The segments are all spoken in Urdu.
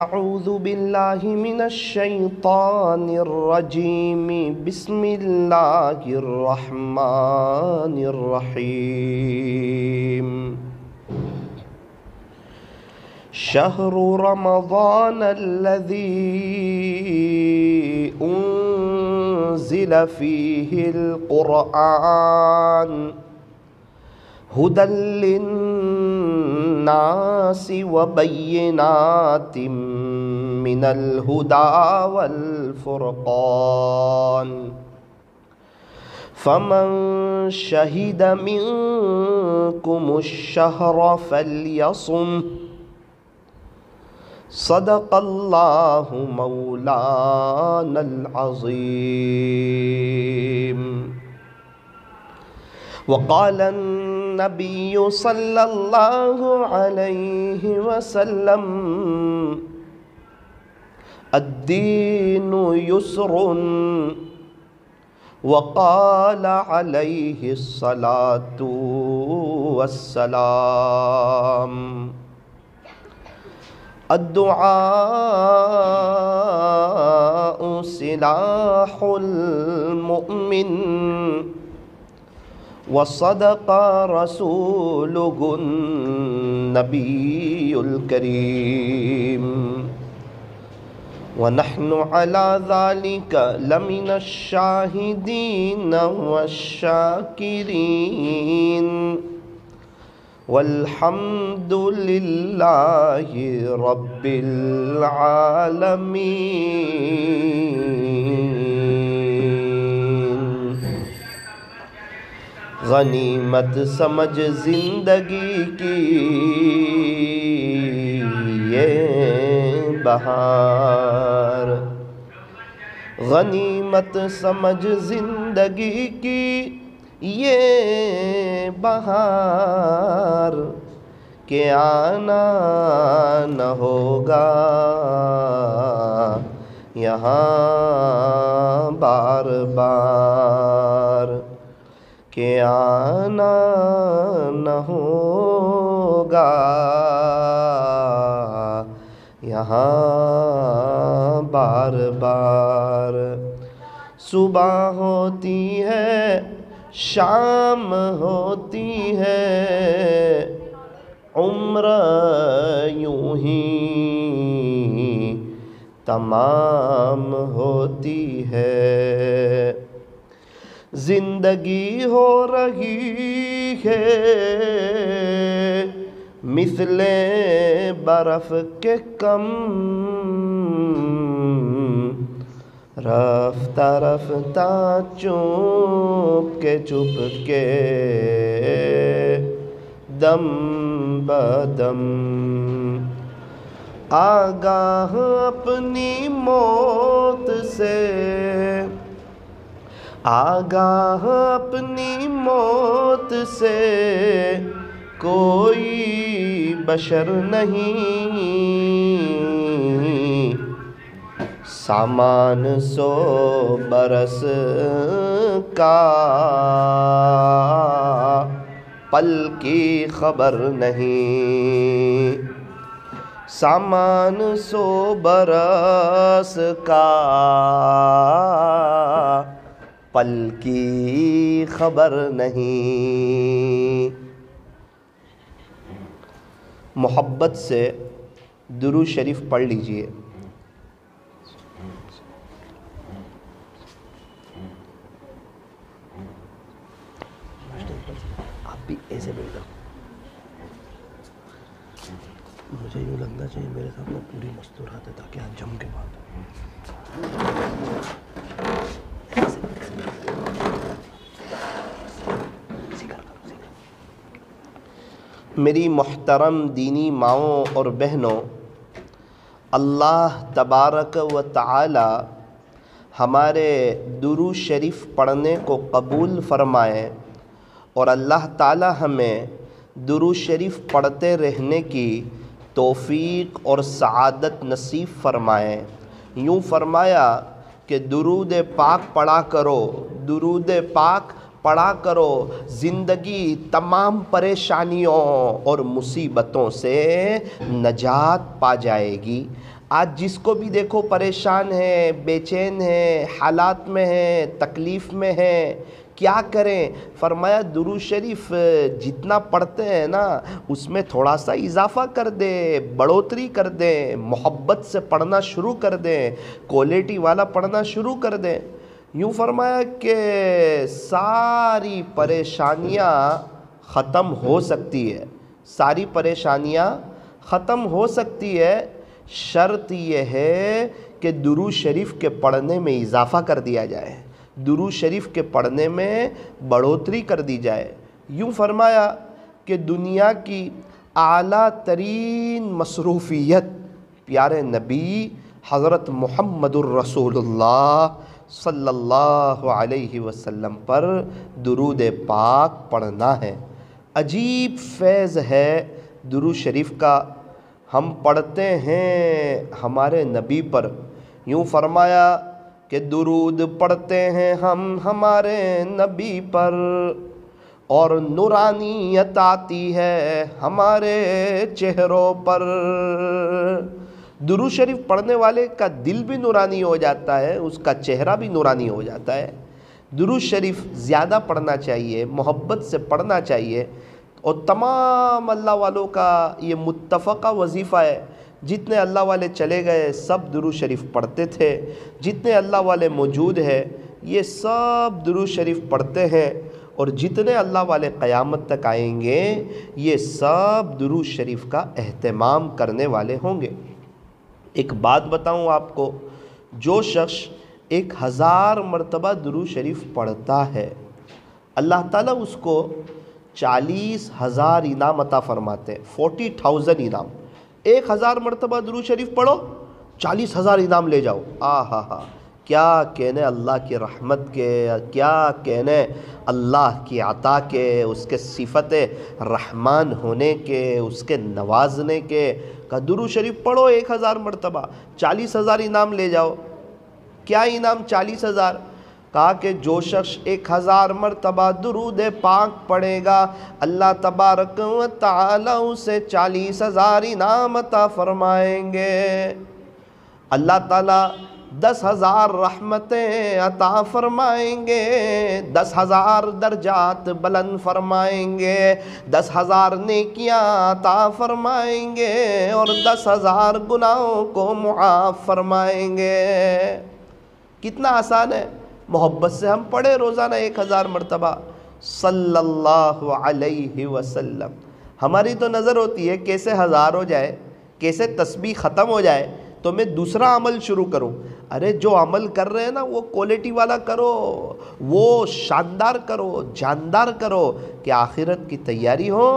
أعوذ بالله من الشيطان الرجيم بسم الله الرحمن الرحيم شهر رمضان الذي أنزل فيه القرآن هدى للناس وبينات من الهدى والفرقان فمن شهد منكم الشهر فليصم صدق الله مولانا العظيم. وقال النبي صلى الله عليه وسلم الدين يسر وقال عليه الصلاة والسلام الدعاء سلاح المؤمن وصدق رسوله النبي الكريم ونحن على ذلك لمن الشاهدين والشاكرين والحمد لله رب العالمين. غنیمت سمجھ زندگی کی یہ بہار، غنیمت سمجھ زندگی کی یہ بہار کہ آنا نہ ہوگا یہاں بار بار، کہ آنا نہ ہوگا یہاں بار بار. صبح ہوتی ہے شام ہوتی ہے عمر یوں ہی تمام ہوتی ہے. زندگی ہو رہی ہے مثل برف کے کم، رفتہ رفتہ چپ کے دم بدم. آگاہ اپنی موت سے، آگاہ اپنی موت سے کوئی بشر نہیں، سامان 100 برس کا پل کی خبر نہیں، سامان 100 برس کا پل کی خبر نہیں. محبت سے درود شریف پڑھ لیجئے. آپ بھی ایسے بیٹھ جاؤ، مجھے یوں لگنا چاہیے میرے سامنے پوری مستورات ہے تاکہ آج جم کے بات ہو. میری محترم دینی ماؤں اور بہنوں، اللہ تبارک و تعالی ہمارے درود شریف پڑھنے کو قبول فرمائے اور اللہ تعالی ہمیں درود شریف پڑھتے رہنے کی توفیق اور سعادت نصیب فرمائے. یوں فرمایا کہ درود پاک پڑھا کرو، درود پاک پڑھا کرو، زندگی تمام پریشانیوں اور مصیبتوں سے نجات پا جائے گی. آج جس کو بھی دیکھو پریشان ہے، بے چین ہے، حالات میں ہے، تکلیف میں ہے، کیا کریں؟ فرمایا درود شریف جتنا پڑھتے ہیں نا اس میں تھوڑا سا اضافہ کر دیں، بڑھوتری کر دیں، محبت سے پڑھنا شروع کر دیں، کوالٹی والا پڑھنا شروع کر دیں۔ یوں فرمایا کہ ساری پریشانیاں ختم ہو سکتی ہے، ساری پریشانیاں ختم ہو سکتی ہے، شرط یہ ہے کہ درود شریف کے پڑھنے میں اضافہ کر دیا جائے، درود شریف کے پڑھنے میں بڑھوتری کر دی جائے۔ یوں فرمایا کہ دنیا کی اعلیٰ ترین مصروفیت پیارے نبی حضرت محمد الرسول اللہ صلی اللہ علیہ وسلم پر درود پاک پڑھنا ہے۔ عجیب فیض ہے درود شریف کا، ہم پڑھتے ہیں ہمارے نبی پر۔ یوں فرمایا کہ درود پڑھتے ہیں ہم ہمارے نبی پر اور نورانیت آتی ہے ہمارے چہروں پر۔ درود شریف پڑھنے والے کا دل بھی نورانی ہو جاتا ہے، اس کا چہرہ بھی نورانی ہو جاتا ہے۔ درود شریف زیادہ پڑھنا چاہیے، محبت سے پڑھنا چاہیے، اور تمام اللہ والوں کا یہ متفقہ وظیفہ ہے۔ جتنے اللہ والے چلے گئے سب درود شریف پڑھتے تھے، جتنے اللہ والے موجود ہیں یہ سب درود شریف پڑھتے ہیں، اور جتنے اللہ والے قیامت تک آئیں گے یہ سب درود شریف کا اہتمام کرنے والے ہوں گے۔ ایک بات بتاؤں آپ کو، جو شخص 1000 مرتبہ درود شریف پڑھتا ہے اللہ تعالیٰ اس کو 40,000 انعام عطا فرماتے ہیں، 40,000 انعام۔ 1000 مرتبہ درود شریف پڑھو، 40,000 انعام لے جاؤ۔ ہاں کیا کہنے اللہ کی رحمت کے، کیا کہنے اللہ کی عطا کے، اس کے صفت رحمان ہونے کے، اس کے نوازنے کے۔ کہ درود شریف پڑھو 1000 مرتبہ، 40,000 انعام لے جاؤ۔ کیا انعام 40,000؟ کہا کہ جو شخص 1000 مرتبہ درود پاک پڑھے گا اللہ تبارک و تعالی اسے 40,000 انعام عطا فرمائیں گے۔ اللہ تعالیٰ 10,000 رحمتیں عطا فرمائیں گے، 10,000 درجات بلند فرمائیں گے، 10,000 نیکیاں عطا فرمائیں گے، اور 10,000 گناہوں کو معاف فرمائیں گے۔ کتنا آسان ہے، محبت سے ہم پڑھے روزانہ 1000 مرتبہ صلی اللہ علیہ وسلم۔ ہماری تو نظر ہوتی ہے کیسے 1000 ہو جائے، کیسے تسبیح ختم ہو جائے تو میں دوسرا عمل شروع کروں۔ ارے جو عمل کر رہے ہیں نا وہ کوالٹی والا کرو، وہ شاندار کرو، جاندار کرو، کہ آخرت کی تیاری ہو،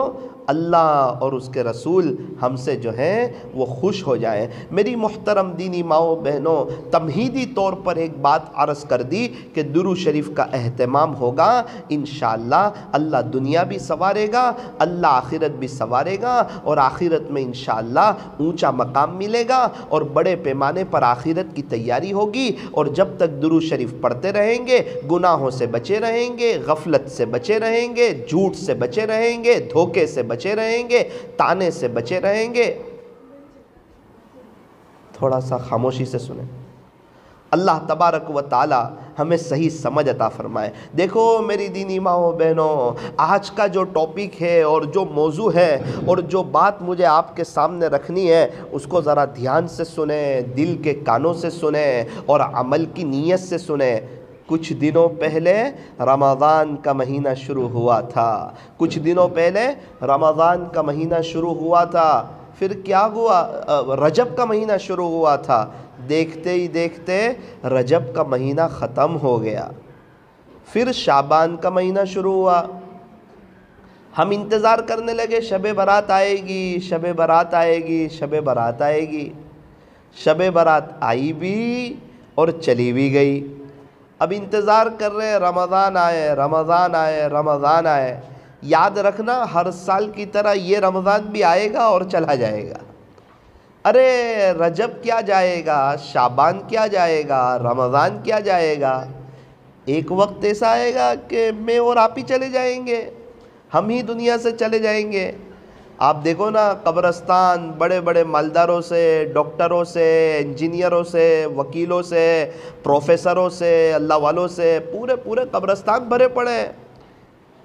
اللہ اور اس کے رسول ہم سے جو ہیں وہ خوش ہو جائیں۔ میری محترم دینی ماؤں بہنوں، تمہیدی طور پر ایک بات عرض کر دی کہ درود شریف کا اہتمام ہوگا، انشاءاللہ اللہ دنیا بھی سنوارے گا، اللہ آخرت بھی سنوارے گا، اور آخرت میں انشاءاللہ اونچا مقام ملے گا، اور بڑے پیمانے پر آخرت کی تیاری ہوگی۔ اور جب تک درود شریف پڑھتے رہیں گے گناہوں سے بچے رہیں گے، غفلت سے بچے رہیں گے، جھوٹ سے بچے رہیں گے، دھوکے سے بچے رہیں گے، تانے سے بچے رہیں گے۔ تھوڑا سا خاموشی سے سنیں۔ اللہ تبارک و تعالی ہمیں صحیح سمجھ عطا فرمائے۔ دیکھو میری دینی ماؤں بہنوں، آج کا جو ٹاپک ہے اور جو موضوع ہے اور جو بات مجھے آپ کے سامنے رکھنی ہے اس کو ذرا دھیان سے سنیں، دل کے کانوں سے سنیں اور عمل کی نیت سے سنیں۔ کچھ دنوں پہلے رمضان کا مہینہ شروع ہوا تھا، کچھ دنوں پہلے رمضان کا مہینہ شروع ہوا تھا، پھر کیا ہوا؟ رجب کا مہینہ شروع ہوا تھا، دیکھتے ہی دیکھتے رجب کا مہینہ ختم ہو گیا، پھر شعبان کا مہینہ شروع ہوا۔ ہم انتظار کرنے لگے شب برات آئے گی، شب برات آئے گی، شب برات آئے گی۔ شب برات آئی بھی اور چلی بھی گئی۔ اب انتظار کر رہے رمضان آئے، رمضان آئے، رمضان آئے۔ یاد رکھنا ہر سال کی طرح یہ رمضان بھی آئے گا اور چلا جائے گا۔ ارے رجب کیا جائے گا، شعبان کیا جائے گا، رمضان کیا جائے گا۔ ایک وقت ایسا آئے گا کہ میں اور آپ ہی چلے جائیں گے، ہم ہی دنیا سے چلے جائیں گے۔ آپ دیکھو نا قبرستان بڑے بڑے مالداروں سے، ڈاکٹروں سے، انجینئروں سے، وکیلوں سے، پروفیسروں سے، اللہ والوں سے، پورے پورے قبرستان بھرے پڑے ہیں۔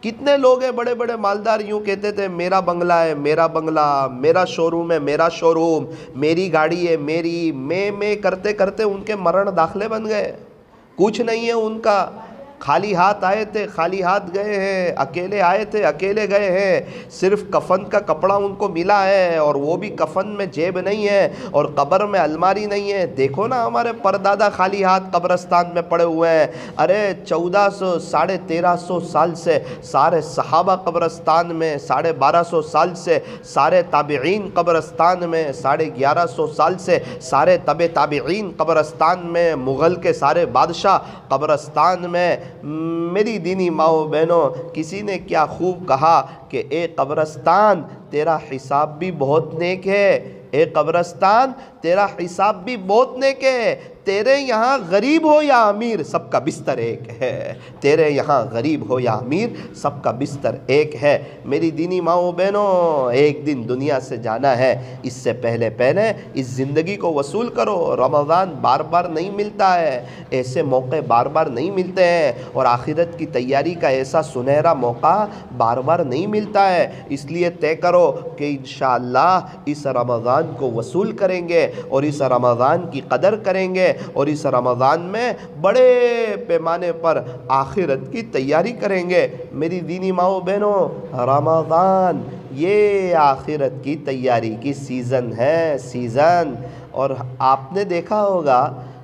کتنے لوگ ہیں بڑے بڑے مالدار یوں کہتے تھے میرا بنگلہ ہے، میرا بنگلہ، میرا شو روم ہے، میرا شو روم، میری گاڑی ہے، میری میں کرتے کرتے ان کے مرن داخلے بن گئے، کچھ نہیں ہے ان کا، خالی ہاتھ آئے تھے خالی ہاتھ گئے ہیں، اکیلے آئے تھے اکیلے گئے ہیں، صرف کفن کا کپڑا ان کو ملا ہے، اور وہ بھی کفن میں جیب نہیں ہے، اور قبر میں الماری نہیں ہے۔ دیکھو نا ہمارے پردادا خالی ہاتھ قبرستان میں پڑے ہوئے ہیں۔ ارے 1400 1350 سال سے سارے صحابہ قبرستان میں، 1250 سال سے سارے تابعین قبرستان میں، 1150 سال سے سارے تابعین قبرستان میں، مغل کے سارے بادشاہ قبرستان میں۔ میری دینی ماؤں بہنوں، کسی نے کیا خوب کہا کہ اے قبرستان تیرا حساب بھی بہت نیک ہے، اے قبرستان تیرا حساب بھی بہت نیک ہے، تیرے یہاں غریب ہو یا امیر سب کا بستر ایک ہے، تیرے یہاں غریب ہو یا امیر سب کا بستر ایک ہے۔ میری دینی ماؤں بہنوں، ایک دن دنیا سے جانا ہے، اس سے پہلے اس زندگی کو وصول کرو۔ رمضان بار بار نہیں ملتا ہے، ایسے موقع بار بار نہیں ملتے ہیں، اور آخرت کی تیاری کا ایسا سنہرا موقع بار بار نہیں ملتا ہے، اس لیے طے کرو کہ انشاءاللہ اس رمضان کو وصول کریں گے، اور اس رمضان کی قدر کریں گے، اور اس رمضان میں بڑے پیمانے پر آخرت کی تیاری کریں گے۔ میری دینی ماؤں بہنوں، رمضان یہ آخرت کی تیاری کی سیزن ہے، سیزن۔ اور آپ نے دیکھا ہوگا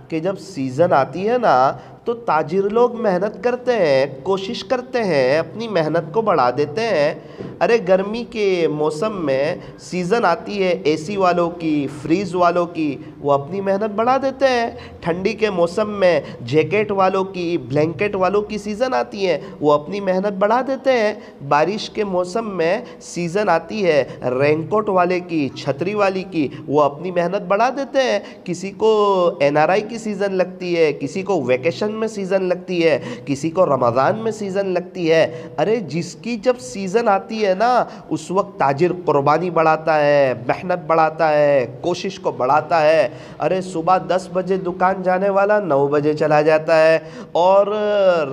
کہ جب سیزن آتی ہے نا تو تاجر لوگ محنت کرتے ہیں، کوشش کرتے ہیں، اپنی محنت کو بڑھا دیتے ہیں۔ ارے گرمی کے موسم میں سیزن آتی ہے اے سی والوں کی، فریز والوں کی، وہ اپنی محنت بڑھا دیتے ہیں۔ ٹھنڈی کے موسم میں جیکٹ والوں کی، بلینکٹ والوں کی سیزن آتی ہے، وہ اپنی محنت بڑھا دیتے ہیں۔ بارش کے موسم میں سیزن آتی ہے رین کوٹ والے کی، چھتری والی کی، وہ اپنی محنت بڑھا دیتے ہیں۔ کسی کو NRI کی سیزن لگتی ہے، کسی کو ویکیشن میں سیزن لگتی ہے، کسی کو رمضان میں سیزن لگتی ہے۔ ارے جس کی جب سیزن آتی ہے نا اس وقت تاجر قربانی بڑھاتا ہے، محنت بڑھاتا ہے، کوشش کو بڑھاتا ہے۔ ارے صبح 10 بجے دکان جانے والا 9 بجے چلا جاتا ہے، اور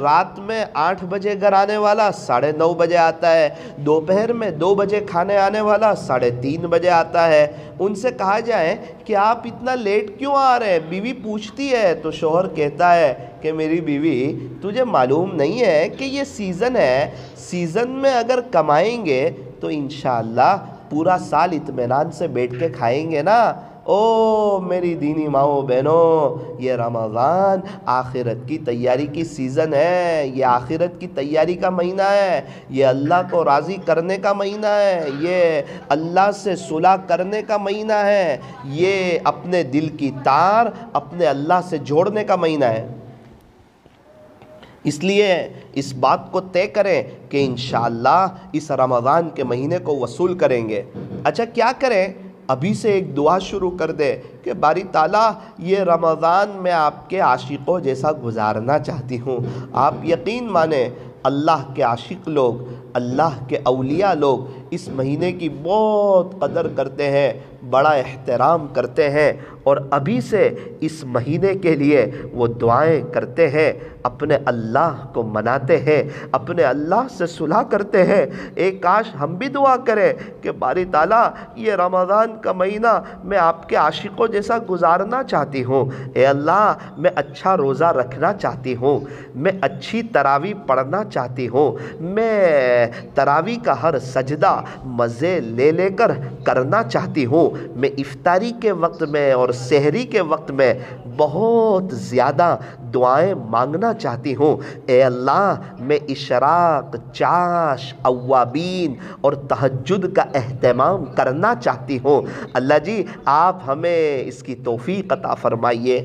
رات میں 8 بجے گھر آنے والا 9:30 بجے آتا ہے، دوپہر میں 2 بجے کھانے آنے والا 3:30 بجے آتا ہے۔ ان سے کہا جائے کہ آپ اتنا لیٹ کیوں آ رہے ہیں؟ بیوی پوچھتی ہے تو شوہر کہتا ہے کہ میری بیوی تجھے معلوم نہیں ہے کہ یہ سیزن ہے، سیزن میں اگر کمائیں گے تو انشاءاللہ پورا سال اطمینان سے بیٹھ کے کھائیں گے نا۔ او میری دینی ماؤں بہنوں، یہ رمضان آخرت کی تیاری کی سیزن ہے، یہ آخرت کی تیاری کا مہینہ ہے، یہ اللہ کو راضی کرنے کا مہینہ ہے، یہ اللہ سے صلح کرنے کا مہینہ ہے، یہ اپنے دل کی تار اپنے اللہ سے جوڑنے کا مہینہ ہے۔ اس لیے اس بات کو طے کریں کہ انشاءاللہ اس رمضان کے مہینے کو وصول کریں گے۔ اچھا کیا کریں؟ ابھی سے ایک دعا شروع کر دے کہ باری تعالیٰ یہ رمضان میں آپ کے عاشقوں جیسا گزارنا چاہتی ہوں۔ آپ یقین مانیں اللہ کے عاشق لوگ، اللہ کے اولیاء لوگ اس مہینے کی بہت قدر کرتے ہیں، بڑا احترام کرتے ہیں، اور ابھی سے اس مہینے کے لیے وہ دعائیں کرتے ہیں، اپنے اللہ کو مناتے ہیں، اپنے اللہ سے صلح کرتے ہیں۔ ایک کاش ہم بھی دعا کریں کہ باری تعالیٰ یہ رمضان کا مہینہ میں آپ کے عاشقوں جیسا گزارنا چاہتی ہوں۔ اے اللہ میں اچھا روزہ رکھنا چاہتی ہوں، میں اچھی تراویح پڑھنا چاہتی ہوں، میں تراویح کا ہر سجدہ مزے لے لے کر کرنا چاہتی ہوں، میں افطاری کے وقت میں اور سحری کے وقت میں بہت زیادہ دعائیں مانگنا چاہتی ہوں۔ اے اللہ میں اشراق، چاش، اوابین اور تہجد کا اہتمام کرنا چاہتی ہوں۔ اللہ جی آپ ہمیں اس کی توفیق عطا فرمائیے۔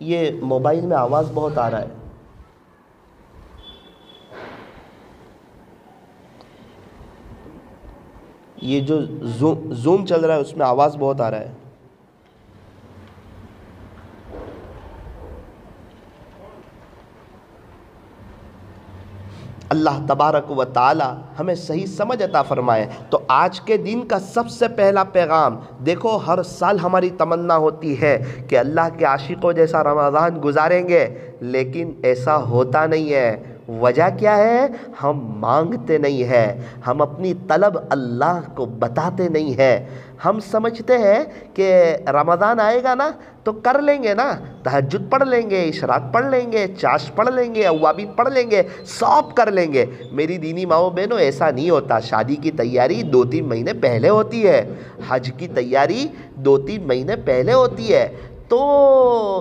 یہ موبائل میں آواز بہت آ رہا ہے۔ یہ جو زوم چل رہا ہے اس میں آواز بہت آ رہا ہے۔ اللہ تبارک و تعالی ہمیں صحیح سمجھ عطا فرمائے۔ تو آج کے دن کا سب سے پہلا پیغام دیکھو، ہر سال ہماری تمنا ہوتی ہے کہ اللہ کے عاشقوں جیسا رمضان گزاریں گے، لیکن ایسا ہوتا نہیں ہے۔ وجہ کیا ہے؟ ہم مانگتے نہیں ہیں، ہم اپنی طلب اللہ کو بتاتے نہیں ہیں۔ ہم سمجھتے ہیں کہ رمضان آئے گا نا تو کر لیں گے نا، تہجد پڑھ لیں گے، اشراق پڑھ لیں گے، چاش پڑھ لیں گے، اوابین پڑھ لیں گے، سب کر لیں گے۔ میری دینی ماؤں بہنوں، ایسا نہیں ہوتا۔ شادی کی تیاری 2-3 مہینے پہلے ہوتی ہے، حج کی تیاری 2-3 مہینے پہلے ہوتی ہے۔ تو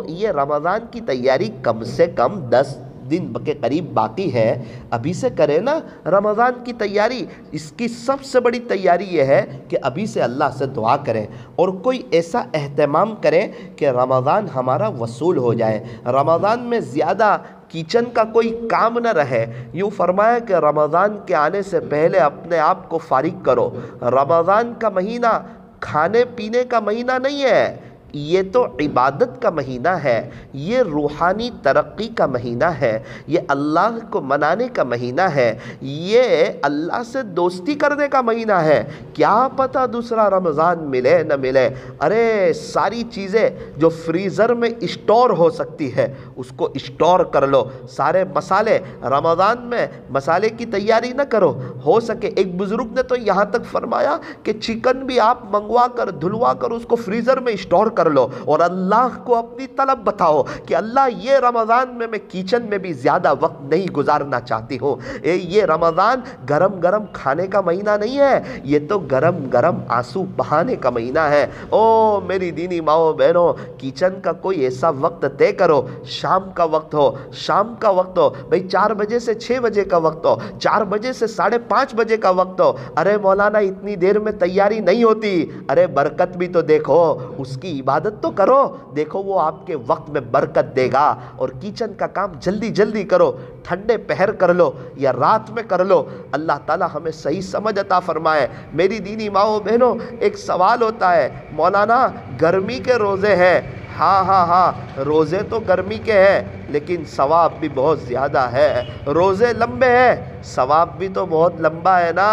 یہ رمضان کی تیاری کم سے کم 10 دن کے قریب باقی ہے، ابھی سے کریں نا رمضان کی تیاری۔ اس کی سب سے بڑی تیاری یہ ہے کہ ابھی سے اللہ سے دعا کریں اور کوئی ایسا اہتمام کریں کہ رمضان ہمارا وصول ہو جائے، رمضان میں زیادہ کچن کا کوئی کام نہ رہے۔ یوں فرمایا کہ رمضان کے آنے سے پہلے اپنے آپ کو فارغ کرو۔ رمضان کا مہینہ کھانے پینے کا مہینہ نہیں ہے، یہ تو عبادت کا مہینہ ہے، یہ روحانی ترقی کا مہینہ ہے، یہ اللہ کو منانے کا مہینہ ہے، یہ اللہ سے دوستی کرنے کا مہینہ ہے۔ کیا پتہ دوسرا رمضان ملے نہ ملے۔ ارے ساری چیزیں جو فریزر میں اسٹور ہو سکتی ہے اس کو اسٹور کر لو۔ سارے مسالے رمضان میں مسالے کی تیاری نہ کرو، ہو سکے ایک بزرگ نے تو یہاں تک فرمایا کہ چکن بھی آپ منگوا کر دھلوا کر اس کو فریزر میں اسٹور کر لو اور اللہ کو اپنی طلب بتاؤ کہ اللہ یہ رمضان میں کچن میں بھی زیادہ وقت نہیں گزارنا چاہتی ہوں۔ یہ رمضان گرم گرم کھانے کا مہینہ نہیں ہے، یہ تو گرم گرم آنسو بہانے کا مہینہ ہے۔ او میری دینی ماؤں بہنوں، کچن کا کوئی ایسا وقت طے کرو، شام کا وقت ہو، شام کا وقت ہو بھئی 4 بجے سے 6 بجے کا وقت ہو، 4 بجے سے 5:30 بجے کا وقت ہو۔ ارے مولانا اتنی دیر میں تیاری نہیں ہوتی، ارے برکت بھی تو دیکھو، اس کی عبادت تو کرو، دیکھو وہ آپ کے وقت میں برکت دے گا۔ اور کچن کا کام جلدی جلدی کرو، ٹھنڈے پہر کر لو یا رات میں کر لو۔ اللہ تعالی ہمیں صحیح سمجھ عطا فرمائے۔ میری دینی ماؤں بہنوں، ایک سوال ہوتا ہے، مولانا گرمی کے روزے ہیں، ہاں روزے تو گرمی کے ہیں لیکن ثواب بھی بہت زیادہ ہے۔ روزے لمبے ہیں، ثواب بھی تو بہت لمبا ہے نا۔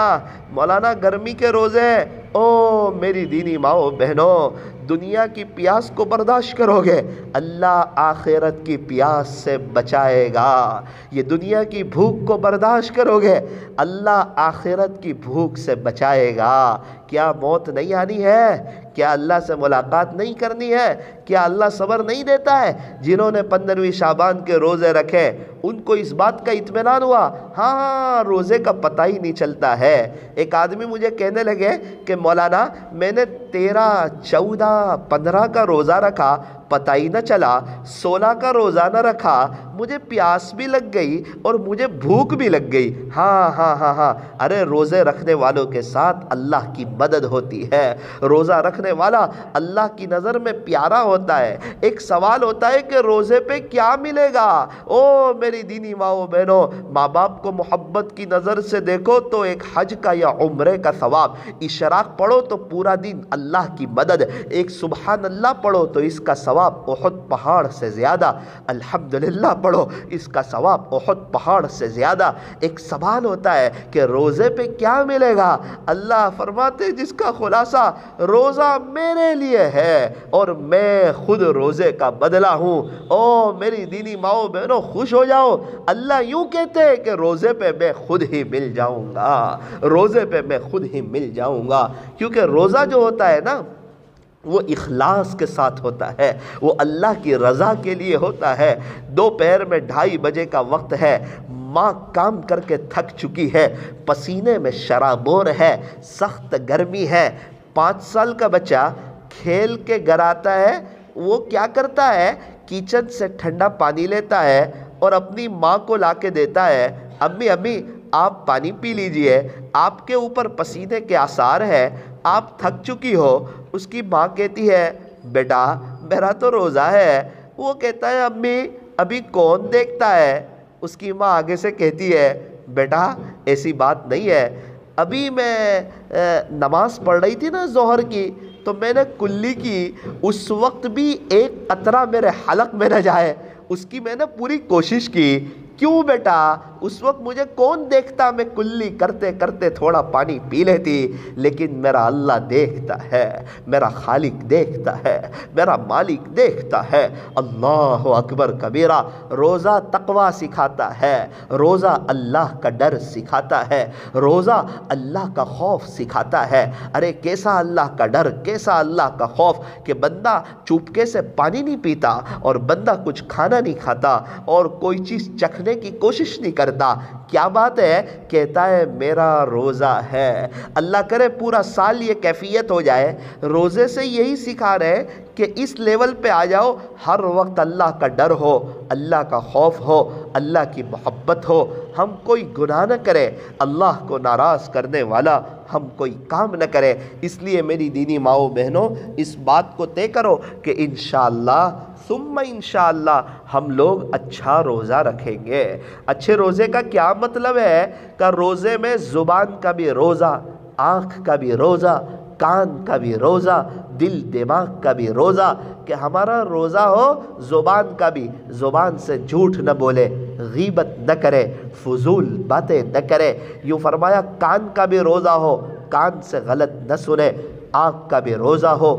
مولانا گرمی کے روزے ہیں، او میری دینی ماؤں بہنوں، دنیا کی پیاس کو برداشت کرو گے، اللہ آخرت کی پیاس سے بچائے گا۔ یہ دنیا کی بھوک کو برداشت کرو گے، اللہ آخرت کی بھوک سے بچائے گا۔ کیا موت نہیں آنی ہے؟ کیا اللہ سے ملاقات نہیں کرنی ہے؟ کیا اللہ صبر نہیں دیتا ہے؟ جنہوں نے 15ویں شعبان کے روزے رکھے ان کو اس بات کا اطمینان ہوا، ہاں روزے کا پتہ ہی نہیں چلتا ہے۔ ایک آدمی مجھے کہنے لگے کہ مولانا میں نے 13، 14، 15 کا روزہ رکھا، پتہ ہی نہ چلا، 16 کا روزہ نہ رکھا، مجھے پیاس بھی لگ گئی اور مجھے بھوک بھی لگ گئی۔ ہاں ارے روزے رکھنے والوں کے ساتھ اللہ کی مدد ہوتی ہے، روزہ رکھنے والا اللہ کی نظر میں پیارا ہوتا ہے۔ ایک سوال ہوتا ہے کہ روزے پہ کیا ملے گا؟ او میری دینی ماؤں بہنوں، ماں باپ کو محبت کی نظر سے دیکھو تو ایک حج کا یا عمرے کا ثواب، اشراق پڑھو تو پورا دن اللہ کی مدد، ایک سبحان اللہ پڑھو تو اس کا ثواب احد پہاڑ سے زیادہ، الحمدللہ پڑھو اس کا ثواب احد پہاڑ سے زیادہ۔ ایک سوال ہوتا ہے کہ روزے پہ کیا ملے گا؟ اللہ فرماتے جس کا خلاصہ روزہ میرے لیے ہے اور میں خود روزے کا بدلہ ہوں۔ او میری دینی ماؤں بہنوں خوش ہو جاؤ، اللہ یوں کہتے ہیں کہ روزے پہ میں خود ہی مل جاؤں گا، روزے پہ میں خود ہی مل جاؤں گا۔ کیونکہ روزہ جو ہوتا ہے نا وہ اخلاص کے ساتھ ہوتا ہے، وہ اللہ کی رضا کے لیے ہوتا ہے۔ دوپہر میں 2:30 بجے کا وقت ہے، ماں کام کر کے تھک چکی ہے، پسینے میں شرابور ہے، سخت گرمی ہے۔ 5 سال کا بچہ کھیل کے گھر آتا ہے، وہ کیا کرتا ہے؟ کچن سے ٹھنڈا پانی لیتا ہے اور اپنی ماں کو لا کے دیتا ہے، امی آپ پانی پی لیجئے، آپ کے اوپر پسینے کے آثار ہے، آپ تھک چکی ہو۔ اس کی ماں کہتی ہے بیٹا میرا تو روزہ ہے، وہ کہتا ہے امی ابھی کون دیکھتا ہے؟ اس کی ماں آگے سے کہتی ہے بیٹا ایسی بات نہیں ہے، ابھی میں نماز پڑھ رہی تھی نا ظہر کی تو میں نے کلی کی، اس وقت بھی ایک قطرہ میرے حلق میں نہ جائے، اس کی میں نے پوری کوشش کی۔ کیوں بیٹا؟ اس وقت مجھے کون دیکھتا، میں کلی کرتے کرتے تھوڑا پانی پی لیتی، لیکن میرا اللہ دیکھتا ہے، میرا خالق دیکھتا ہے، میرا مالک دیکھتا ہے۔ اللہ اکبر کبیرہ۔ روزہ تقوی سکھاتا ہے، روزہ اللہ کا ڈر سکھاتا ہے، روزہ اللہ کا خوف سکھاتا ہے۔ ارے کیسا اللہ کا ڈر، کیسا اللہ کا خوف کہ بندہ چپکے سے پانی نہیں پیتا اور بندہ کچھ کھانا نہیں کھاتا اور کوئی چیز چکھنے کی کوشش نہیں کرتا۔ کیا بات ہے؟ کہتا ہے میرا روزہ ہے۔ اللہ کرے پورا سال یہ کیفیت ہو جائے۔ روزے سے یہی سکھا رہے کہ اس لیول پہ آ جاؤ، ہر وقت اللہ کا ڈر ہو، اللہ کا خوف ہو، اللہ کی محبت ہو، ہم کوئی گناہ نہ کرے، اللہ کو ناراض کرنے والا ہم کوئی کام نہ کرے۔ اس لیے میری دینی ماؤں بہنوں، اس بات کو طے کرو کہ انشاءاللہ ثم انشاءاللہ ہم لوگ اچھا روزہ رکھیں گے۔ اچھے روزے کا کیا مطلب ہے؟ کہ روزے میں زبان کا بھی روزہ، آنکھ کا بھی روزہ، کان کا بھی روزہ، دل دماغ کا بھی روزہ، کہ ہمارا روزہ ہو زبان کا بھی، زبان سے جھوٹ نہ بولے، غیبت نہ کرے، فضول باتیں نہ کرے۔ یوں فرمایا کان کا بھی روزہ ہو، کان سے غلط نہ سنے، آنکھ کا بھی روزہ ہو،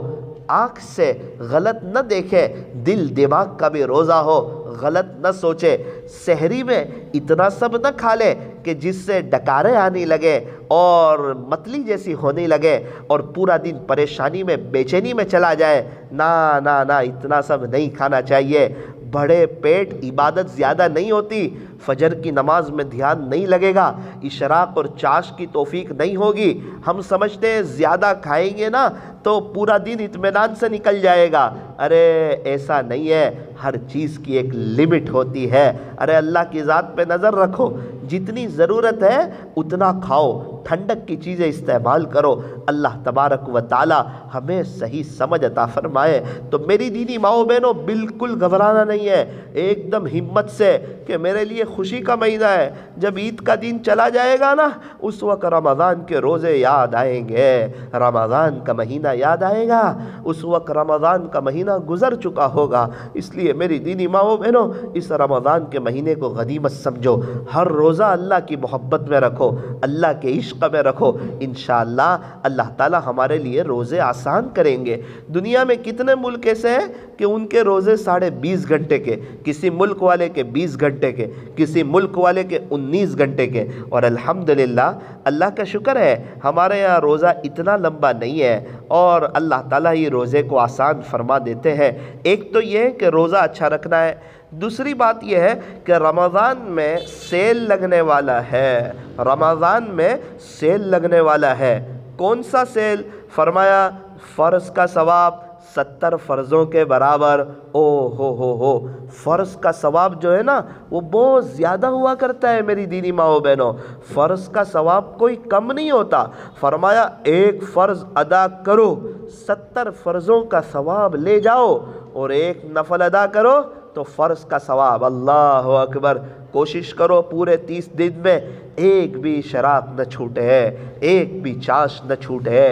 آنکھ سے غلط نہ دیکھے، دل دماغ کا بھی روزہ ہو، غلط نہ سوچے۔ سحری میں اتنا سب نہ کھا لے کہ جس سے ڈکاریں آنے لگے اور متلی جیسی ہونے لگے اور پورا دن پریشانی میں، بے چینی میں چلا جائے۔ نہ نہ نہ، اتنا سب نہیں کھانا چاہیے۔ بڑے پیٹ عبادت زیادہ نہیں ہوتی، فجر کی نماز میں دھیان نہیں لگے گا، اشراق اور چاش کی توفیق نہیں ہوگی۔ ہم سمجھتے ہیں زیادہ کھائیں گے نا تو پورا دن اطمینان سے نکل جائے گا۔ ارے ایسا نہیں ہے، ہر چیز کی ایک لمٹ ہوتی ہے۔ ارے اللہ کی ذات پہ نظر رکھو، جتنی ضرورت ہے اتنا کھاؤ، ٹھنڈک کی چیزیں استعمال کرو۔ اللہ تبارک و تعالی ہمیں صحیح سمجھ عطا فرمائے۔ تو میری دینی ماؤں بہنوں، بالکل گھبرانا نہیں ہے، ایک دم ہمت سے، کہ میرے لیے خوشی کا مہینہ ہے۔ جب عید کا دن چلا جائے گا نا، اس وقت رمضان کے روزے یاد آئیں گے، رمضان کا مہینہ یاد آئے گا، اس وقت رمضان کا مہینہ گزر چکا ہوگا۔ اس لیے میری دینی ماؤں بہنوں، اس رمضان کے مہینے کو غنیمت سمجھو، ہر روزہ اللہ کی محبت میں رکھو، اللہ کے عشق میں رکھو۔ انشاءاللہ اللہ تعالی ہمارے لیے روزے آسان کریں گے۔ دنیا میں کتنے ملک ایسے ہیں کہ ان کے روزے 20.5 گھنٹے کے، کسی ملک والے کے 20 گھنٹے کے، کسی ملک والے کے 19 گھنٹے کے، اور الحمدللہ اللہ کا شکر ہے ہمارے یہاں روزہ اتنا لمبا نہیں ہے اور اللہ تعالیٰ ہی روزے کو آسان فرما دیتے ہیں۔ ایک تو یہ کہ روزہ اچھا رکھنا ہے، دوسری بات یہ ہے کہ رمضان میں سیل لگنے والا ہے، رمضان میں سیل لگنے والا ہے۔ کون سا سیل؟ فرمایا فرض کا ثواب 70 فرضوں کے برابر۔ او ہو، فرض کا ثواب جو ہے نا وہ بہت زیادہ ہوا کرتا ہے میری دینی ماؤں بہنوں، فرض کا ثواب کوئی کم نہیں ہوتا۔ فرمایا ایک فرض ادا کرو 70 فرضوں کا ثواب لے جاؤ، اور ایک نفل ادا کرو تو فرض کا ثواب۔ اللہ اکبر۔ کوشش کرو پورے 30 دن میں ایک بھی شراب نہ چھوٹے، ایک بھی چاش نہ چھوٹے،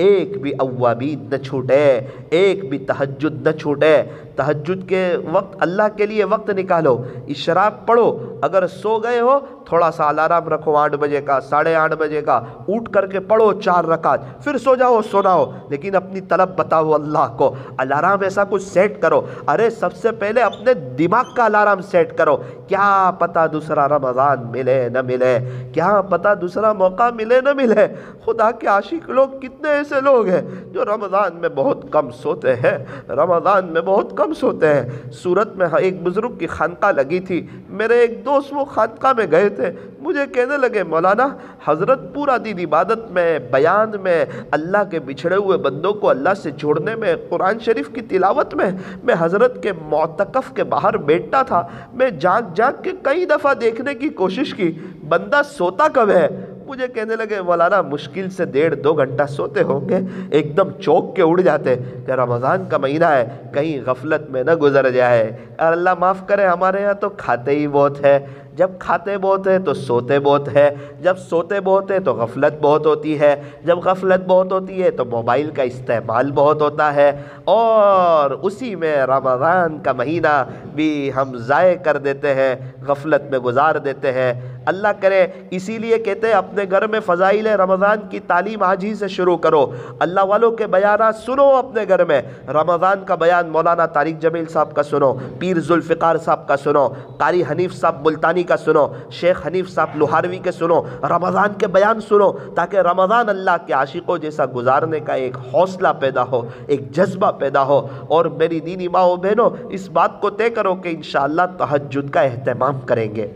ایک بھی اوابین نہ چھوٹے، ایک بھی تہجد نہ چھوٹے۔ تہجد کے وقت اللہ کے لیے وقت نکالو، اشراق پڑھو، اگر سو گئے ہو تھوڑا سا الارم رکھو 8 بجے کا، 8:30 بجے کا، اٹھ کر کے پڑھو 4 رکعت، پھر سو جاؤ، سونا ہو، لیکن اپنی طلب بتاؤ اللہ کو۔ الارم ایسا کچھ سیٹ کرو، ارے سب سے پہلے اپنے دماغ کا الارم سیٹ کرو، کیا پتہ دوسرا رمضان ملے نہ ملے، کیا پتہ دوسرا موقع ملے نہ ملے۔ خدا کے عاشق لوگ کتنے ایسے لوگ ہیں جو رمضان میں بہت کم سوتے ہیں، رمضان میں بہت کم سوتے ہیں۔ سورت میں ایک بزرگ کی خانقاہ لگی تھی، میرے ایک دوست وہ خانقاہ میں گئے تھے، مجھے کہنے لگے مولانا حضرت پورا دن عبادت میں، بیان میں، اللہ کے بچھڑے ہوئے بندوں کو اللہ سے جوڑنے میں، قرآن شریف کی تلاوت میں حضرت کے معتکف کے باہر بیٹھتا تھا، میں جاگ کے کئی دفعہ دیکھنے کی کوشش کی بندہ سوتا کب ہے۔ مجھے کہنے لگے مولانا مشکل سے 1.5-2 گھنٹہ سوتے ہوں گے، ایک دم چوک کے اڑ جاتے کہ رمضان کا مہینہ ہے کہیں غفلت میں نہ گزر جائے۔ اور اللہ معاف کرے ہمارے یہاں تو کھاتے ہی بہت ہے، جب کھاتے بہت ہے تو سوتے بہت ہے، جب سوتے بہت ہے تو غفلت بہت ہوتی ہے، جب غفلت بہت ہوتی ہے تو موبائل کا استعمال بہت ہوتا ہے، اور اسی میں رمضان کا مہینہ بھی ہم ضائع کر دیتے ہیں، غفلت میں گزار دیتے ہیں۔ اللہ کرے اسی لیے کہتے ہیں اپنے گھر میں فضائل رمضان کی تعلیم آج ہی سے شروع کرو، اللہ والوں کے بیانات سنو اپنے گھر میں، رمضان کا بیان مولانا طارق جمیل صاحب کا سنو، پیر ذوالفقار صاحب کا سنو، قاری حنیف صاحب ملتانی کا سنو، شیخ حنیف صاحب لوہاروی کے سنو، رمضان کے بیان سنو، تاکہ رمضان اللہ کے عاشقوں جیسا گزارنے کا ایک حوصلہ پیدا ہو، ایک جذبہ پیدا ہو۔ اور میری دینی ماں و بہنوں، اس بات کو طے کرو کہ انشاءاللہ تہجد کا اہتمام کریں گے۔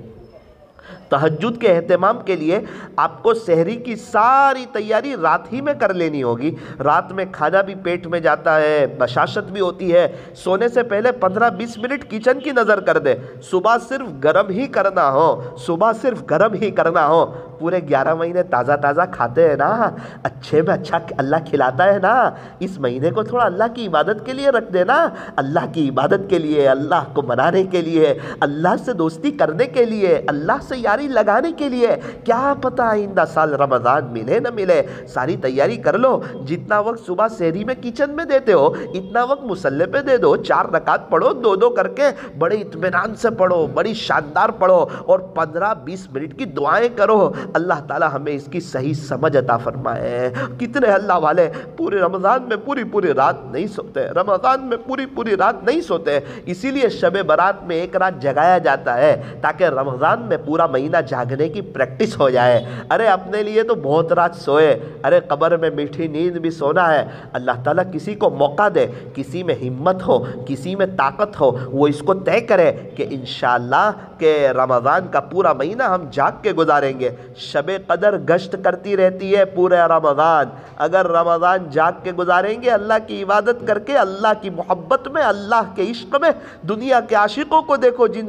تہجد کے اہتمام کے لیے آپ کو سحری کی ساری تیاری رات ہی میں کر لینی ہوگی۔ رات میں کھانا بھی پیٹ میں جاتا ہے، بشاشت بھی ہوتی ہے، سونے سے پہلے 15-20 منٹ کچن کی نظر کر دے، صبح صرف گرم ہی کرنا ہو، صبح صرف گرم ہی کرنا ہو۔ پورے 11 مہینے تازہ تازہ کھاتے ہیں نا، اچھے میں اچھا اللہ کھلاتا ہے نا، اس مہینے کو تھوڑا اللہ کی عبادت کے لیے رکھ دینا، اللہ کی عبادت کے لیے، اللہ کو منانے کے لیے، اللہ سے دوستی کرنے کے لیے، اللہ سے یاری لگانے کے لیے۔ کیا پتہ آئندہ سال رمضان ملے نہ ملے، ساری تیاری کر لو۔ جتنا وقت صبح سحری میں کچن میں دیتے ہو اتنا وقت مصلی پہ دے دو، 4 رکعت پڑھو، 2 کر کے، بڑے اطمینان سے پڑھو، بڑی شاندار پڑھو، اور 15-20 منٹ کی دعائیں کرو۔ اللہ تعالیٰ ہمیں اس کی صحیح سمجھ عطا فرمائے۔ کتنے اللہ والے پورے رمضان میں پوری رات نہیں سوتے، رمضان میں پوری رات نہیں سوتے، اسی لیے شب برات میں 1 رات جگایا جاتا ہے تاکہ رمضان میں پورا مہینہ جاگنے کی پریکٹس ہو جائے۔ ارے اپنے لیے تو بہت رات سوئے، ارے قبر میں میٹھی نیند بھی سونا ہے۔ اللہ تعالیٰ کسی کو موقع دے، کسی میں ہمت ہو، کسی میں طاقت ہو، وہ اس کو طے کرے کہ انشاءاللہ کہ رمضان کا پورا مہینہ ہم جاگ کے گزاریں گے۔ شب قدر گشت کرتی رہتی ہے پورے رمضان، اگر رمضان جاگ کے گزاریں گے اللہ کی عبادت کر کے، اللہ کی محبت میں، اللہ کے عشق میں، دنیا کے عاشقوں کو دیکھو جن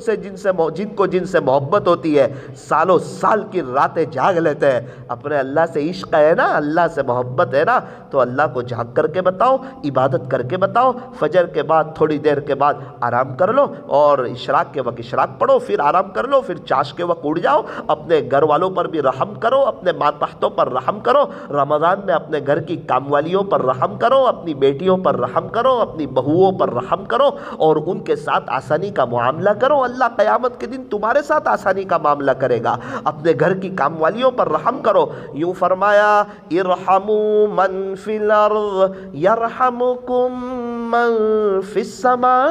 سے محبت ہوتی ہے، سالوں سال کی راتیں جاگ لیتے ہیں۔ اپنے اللہ سے عشق ہے نا، اللہ سے محبت ہے نا، تو اللہ کو جاگ کر کے بتاؤ، عبادت کر کے بتاؤ۔ فجر کے بعد تھوڑی دیر کے بعد آرام کر لو، اور اشراق کے وقت اشراق پڑھو، پھر آرام کر لو، پھر چاش کے وقت اٹھ جاؤ۔ اپنے گھر والوں پر بھی رحم کرو، اپنے ماتحتوں پر رحم کرو، رمضان میں اپنے گھر کی کام والیوں پر رحم کرو، اپنی بیٹیوں پر رحم کرو، اپنی بہوؤں پر رحم کرو، اور ان کے ساتھ آسانی کا معاملہ کرو۔ اللہ قیامت کے دن تمہارے ساتھ آسانی کا معاملہ کرے گا۔ اپنے گھر کی کام والیوں پر رحم کرو۔ یوں فرمایا ارحموا من فی الارض یرحمکم من فی السماء،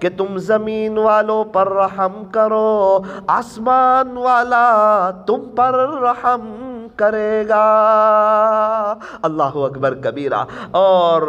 کہ تم زمین والوں پر رحم کرو، آسمان والا تم پر رحم کرے گا۔ اللہ اکبر کبیرہ۔ اور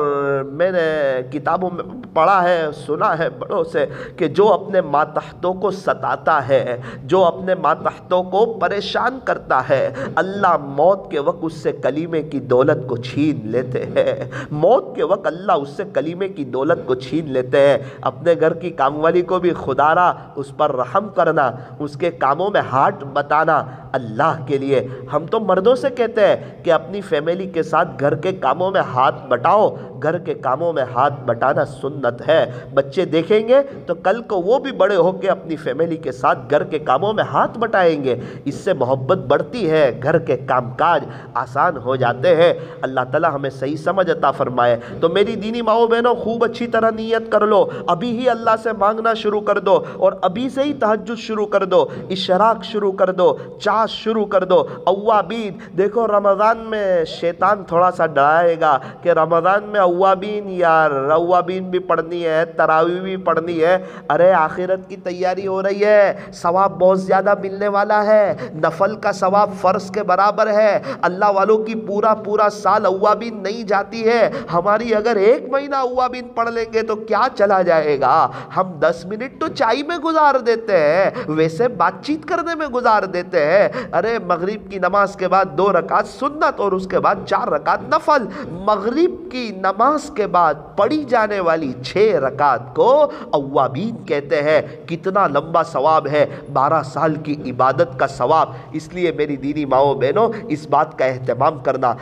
میں نے کتابوں میں پڑھا ہے، سنا ہے بڑوں سے، کہ جو اپنے ماتحتوں کو ستاتا ہے، جو اپنے ماتحتوں کو پریشان کرتا ہے، اللہ موت کے وقت اس سے کلیمے کی دولت کو چھین لیتے ہیں۔ موت کے وقت اللہ اس سے کلیمے کی دولت کو چھین لیتے ہیں۔ اپنے گھر کی کام والی کو بھی خدا را اس پر رحم کرنا، اس کے کاموں میں ہاتھ بتانا اللہ کے لیے۔ ہم تو مردوں سے کہتے ہیں کہ اپنی فیملی کے ساتھ گھر کے کاموں میں ہاتھ بٹاؤ، گھر کے کاموں میں ہاتھ بٹانا سنت ہے۔ بچے دیکھیں گے تو کل کو وہ بھی بڑے ہو کے اپنی فیملی کے ساتھ گھر کے کاموں میں ہاتھ بٹائیں گے، اس سے محبت بڑھتی ہے، گھر کے کام کاج آسان ہو جاتے ہیں۔ اللہ تعالی ہمیں صحیح سمجھ عطا فرمائے۔ تو میری دینی ماؤں بہنوں، خوب اچھی طرح نیت کر لو، ابھی ہی اللہ سے مانگنا شروع کر دو، اور ابھی سے ہی تہجد شروع کر دو، اشراق شروع کر دو، چاش شروع کر دو، اوابین۔ دیکھو رمضان میں شیطان تھوڑا سا ڈرائے گا کہ رمضان میں اوابین، یار اوابین بھی پڑھنی ہے، تراویح بھی پڑھنی ہے۔ ارے آخرت کی تیاری ہو رہی ہے، ثواب بہت زیادہ ملنے والا ہے، نفل کا ثواب فرض کے برابر ہے۔ اللہ والوں کی پورا سال اوابین نہیں جاتی ہے۔ ہماری اگر 1 مہینہ اوابین پڑھ لیں گے تو کیا چلا جائے گا؟ ہم 10 منٹ تو چائے میں گزار دیتے ہیں، ویسے بات چیت کرنے میں گزار دیتے ہیں۔ ارے مغرب کی نماز کے بعد 2 رکعت سنت، اور اس کے بعد 4 رکعت نفل۔ مغرب کی نماز کے بعد پڑھی جانے والی 6 رکعت کو اوابین کہتے ہیں۔ کتنا لمبا ثواب ہے، 12 سال کی عبادت کا ثواب۔ اس لیے میری دینی ماؤں بہنوں، اس بات کا اہتمام کرنا۔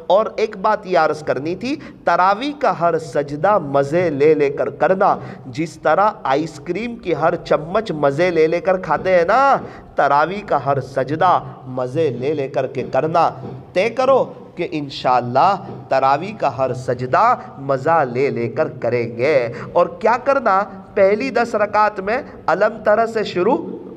اور ایک بات یہ عرض کرنی تھی، تراویح کا ہر سجدہ مزے لے کر کرنا۔ جس طرح آئس کریم کی ہر چمچ مزے لے کر کھاتے ہیں نا، تراویح کا ہر سجدہ مزے لے کر کے کرنا۔ طے کرو کہ انشاءاللہ تراویح کا ہر سجدہ مزہ لے کر کریں گے۔ اور کیا کرنا، پہلی 10 رکعت میں علم ترہ سے شروع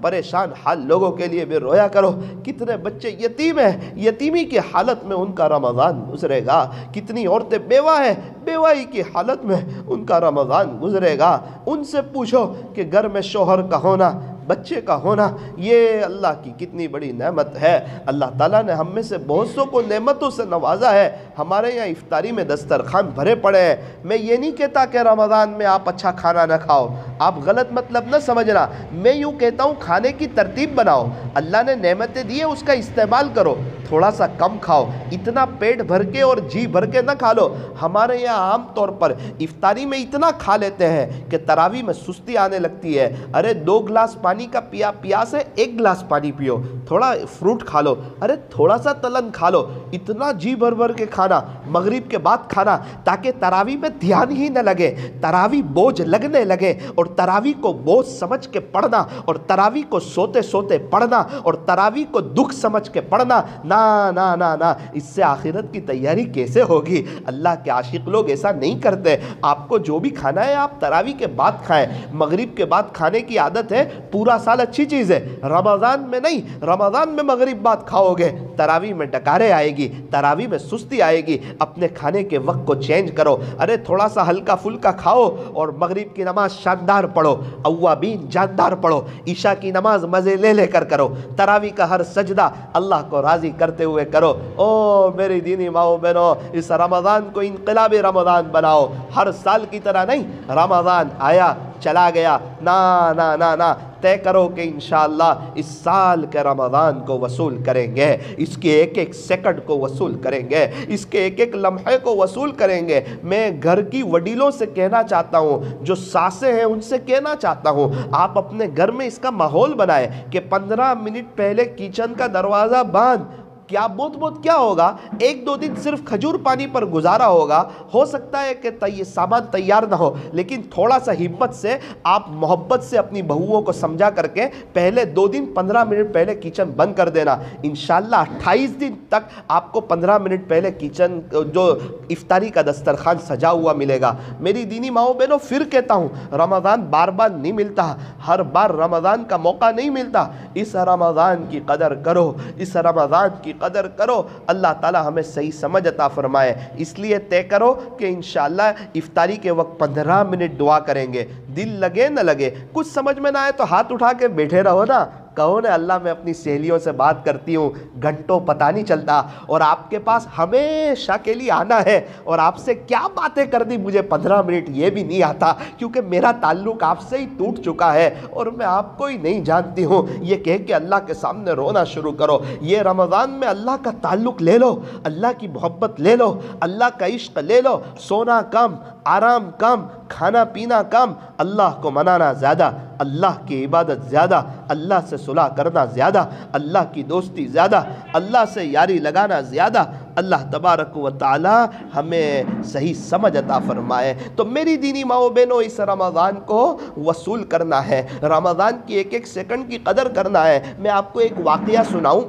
پریشان حال لوگوں کے لیے بھی رویا کرو۔ کتنے بچے یتیم ہیں، یتیمی کی حالت میں ان کا رمضان گزرے گا۔ کتنی عورتیں بیوہ ہیں، بیوائی کی حالت میں ان کا رمضان گزرے گا۔ ان سے پوچھو کہ گھر میں شوہر کا ہونا، بچے کا ہونا، یہ اللہ کی کتنی بڑی نعمت ہے۔ اللہ تعالیٰ نے ہم میں سے بہت سو کو نعمتوں سے نوازا ہے۔ ہمارے یہاں افطاری میں دسترخوان بھرے پڑے ہیں۔ میں یہ نہیں کہتا کہ رمضان میں آپ اچھا کھانا نہ کھاؤ، آپ غلط مطلب نہ سمجھنا۔ میں یوں کہتا ہوں کھانے کی ترتیب بناؤ، اللہ نے نعمتیں دی ہے اس کا استعمال کرو، تھوڑا سا کم کھاؤ، اتنا پیٹ بھر کے اور جی بھر کے نہ کھا لو۔ ہمارے یہاں عام طور پر افطاری میں اتنا کھا لیتے ہیں کہ تراویح میں سستی آنے لگتی ہے۔ ارے 2 گلاس پانی کا پیاس ہے، 1 گلاس پانی پیو، تھوڑا فروٹ کھا لو، ارے تھوڑا سا تلن کھا لو۔ اتنا جی بھر بھر کے کھانا، مغرب کے بعد کھانا، تاکہ تراویح میں دھیان ہی نہ لگے، تراویح بوجھ لگنے لگے، اور تراویح کو بوجھ سمجھ کے پڑھنا، اور تراویح کو سوتے سوتے پڑھنا، اور تراویح کو دکھ سمجھ کے پڑھنا۔ نا نا نا نا، اس سے آخرت کی تیاری کیسے ہوگی؟ اللہ کے عاشق لوگ ایسا نہیں کرتے۔ آپ کو جو بھی کھانا ہے آپ تراویح کے بعد کھائیں۔ مغرب کے بعد کھانے کی عادت ہے، پورا سال اچھی چیز ہے، رمضان میں نہیں۔ رمضان میں مغرب بعد کھاؤ گے، تراویح میں ڈکارے آئے گی، تراویح میں سستی آئے گی۔ اپنے کھانے کے وقت کو چینج کرو۔ ارے تھوڑا سا ہلکا پھلکا کھاؤ اور مغرب کی نماز شاندار پڑھو، اوابین جاندار پڑھو، عشاء کی نماز مزے لے لے کر کرو، تراویح کا ہر سجدہ اللہ کو راضی کرتے ہوئے کرو۔ او میری دینی ماؤں بہنوں، اس رمضان کو انقلابی رمضان بناؤ، ہر سال کی طرح نہیں۔ رمضان آیا چلا گیا، نا نا نا نا، طے کرو کہ انشاءاللہ اس سال کے رمضان کو وصول کریں گے، اس کے ایک ایک سیکنڈ کو وصول کریں گے، اس کے ایک ایک لمحے کو وصول کریں گے۔ میں گھر کی وڈیلوں سے کہنا چاہتا ہوں، جو ساسیں ہیں ان سے کہنا چاہتا ہوں، آپ اپنے گھر میں اس کا ماحول بنائیں کہ 15 منٹ پہلے کچن کا دروازہ بند۔ کیا بہت کیا ہوگا، 1-2 دن صرف کھجور پانی پر گزارا ہوگا، ہو سکتا ہے کہ سامان تیار نہ ہو، لیکن تھوڑا سا ہمت سے آپ محبت سے اپنی بہوؤں کو سمجھا کر کے پہلے 2 دن 15 منٹ پہلے کچن بند کر دینا۔ انشاءاللہ 28 دن تک آپ کو 15 منٹ پہلے کچن جو افطاری کا دسترخوان سجا ہوا ملے گا۔ میری دینی ماؤں بہنوں، پھر کہتا ہوں، رمضان بار بار نہیں ملتا، ہر بار رمضان کا موقع نہیں ملتا۔ اس رمضان کی قدر کرو، اس رمضان کی قدر کرو۔ اللہ تعالی ہمیں صحیح سمجھ عطا فرمائے۔ اس لیے طے کرو کہ انشاءاللہ افطاری کے وقت 15 منٹ دعا کریں گے، دل لگے نہ لگے۔ کچھ سمجھ میں نہ آئے تو ہاتھ اٹھا کے بیٹھے رہو نا، کہو نا اللہ میں اپنی سہیلیوں سے بات کرتی ہوں، گھنٹوں پتہ نہیں چلتا، اور آپ کے پاس ہمیشہ کے لیے آنا ہے اور آپ سے کیا باتیں کر دی مجھے 15 منٹ یہ بھی نہیں آتا، کیونکہ میرا تعلق آپ سے ہی ٹوٹ چکا ہے اور میں آپ کو ہی نہیں جانتی ہوں۔ یہ کہہ کے اللہ کے سامنے رونا شروع کرو۔ یہ رمضان میں اللہ کا تعلق لے لو، اللہ کی محبت لے لو، اللہ کا عشق لے لو۔ سونا کم، آرام کم، کھانا پینا کم، اللہ کو منانا زیادہ، اللہ کی عبادت زیادہ، اللہ سے صلح کرنا زیادہ، اللہ کی دوستی زیادہ، اللہ سے یاری لگانا زیادہ۔ اللہ تبارک و تعالی ہمیں صحیح سمجھ عطا فرمائے۔ تو میری دینی ماؤں بہنوں، اس رمضان کو وصول کرنا ہے، رمضان کی ایک ایک سیکنڈ کی قدر کرنا ہے۔ میں آپ کو ایک واقعہ سناؤں۔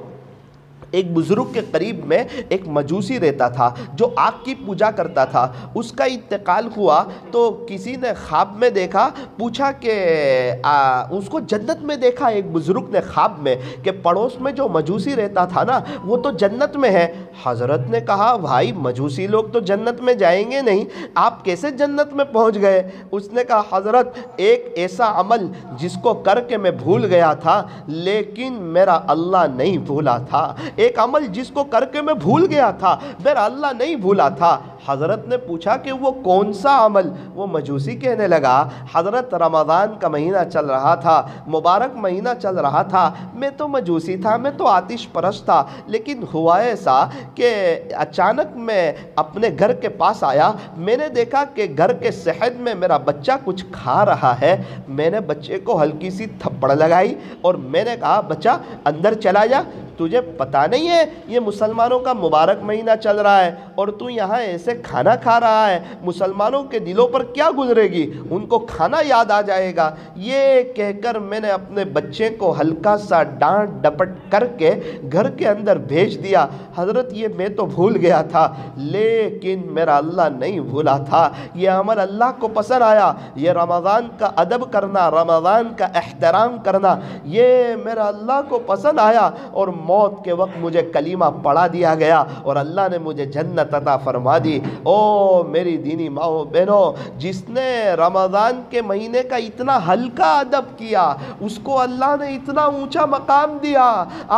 ایک بزرگ کے قریب میں ایک مجوسی رہتا تھا جو آگ کی پوجا کرتا تھا۔ اس کا انتقال ہوا تو کسی نے خواب میں دیکھا، پوچھا کہ اس کو جنت میں دیکھا ایک بزرگ نے خواب میں کہ پڑوس میں جو مجوسی رہتا تھا نا وہ تو جنت میں ہے۔ حضرت نے کہا بھائی مجوسی لوگ تو جنت میں جائیں گے نہیں، آپ کیسے جنت میں پہنچ گئے؟ اس نے کہا حضرت ایک ایسا عمل جس کو کر کے میں بھول گیا تھا لیکن میرا اللہ نہیں بھولا تھا، ایک عمل جس کو کر کے میں بھول گیا تھا میرا اللہ نہیں بھولا تھا۔ حضرت نے پوچھا کہ وہ کون سا عمل؟ وہ مجوسی کہنے لگا حضرت رمضان کا مہینہ چل رہا تھا، مبارک مہینہ چل رہا تھا، میں تو مجوسی تھا، میں تو آتش پرست تھا، لیکن ہوا ایسا کہ اچانک میں اپنے گھر کے پاس آیا، میں نے دیکھا کہ گھر کے صحن میں میرا بچہ کچھ کھا رہا ہے، میں نے بچے کو ہلکی سی تھپڑ لگائی اور میں نے کہا بچہ اندر چلا جا، تجھے پتہ نہیں ہے یہ مسلمانوں کا مبارک مہینہ چل رہا ہے اور تو یہاں ایسے کھانا کھا رہا ہے، مسلمانوں کے دلوں پر کیا گزرے گی، ان کو کھانا یاد آ جائے گا۔ یہ کہہ کر میں نے اپنے بچے کو ہلکا سا ڈانٹ ڈپٹ کر کے گھر کے اندر بھیج دیا۔ حضرت یہ میں تو بھول گیا تھا، لیکن میرا اللہ نہیں بھولا تھا، یہ عمل اللہ کو پسند آیا۔ یہ رمضان کا ادب کرنا، رمضان کا احترام کرنا، یہ میرا اللہ کو پسند آیا، اور موت کے وقت مجھے کلمہ پڑھا دیا گیا اور اللہ نے مجھے جنت عطا فرما دی۔ او میری دینی ماؤں بہنوں، جس نے رمضان کے مہینے کا اتنا ہلکا ادب کیا، اس کو اللہ نے اتنا اونچا مقام دیا۔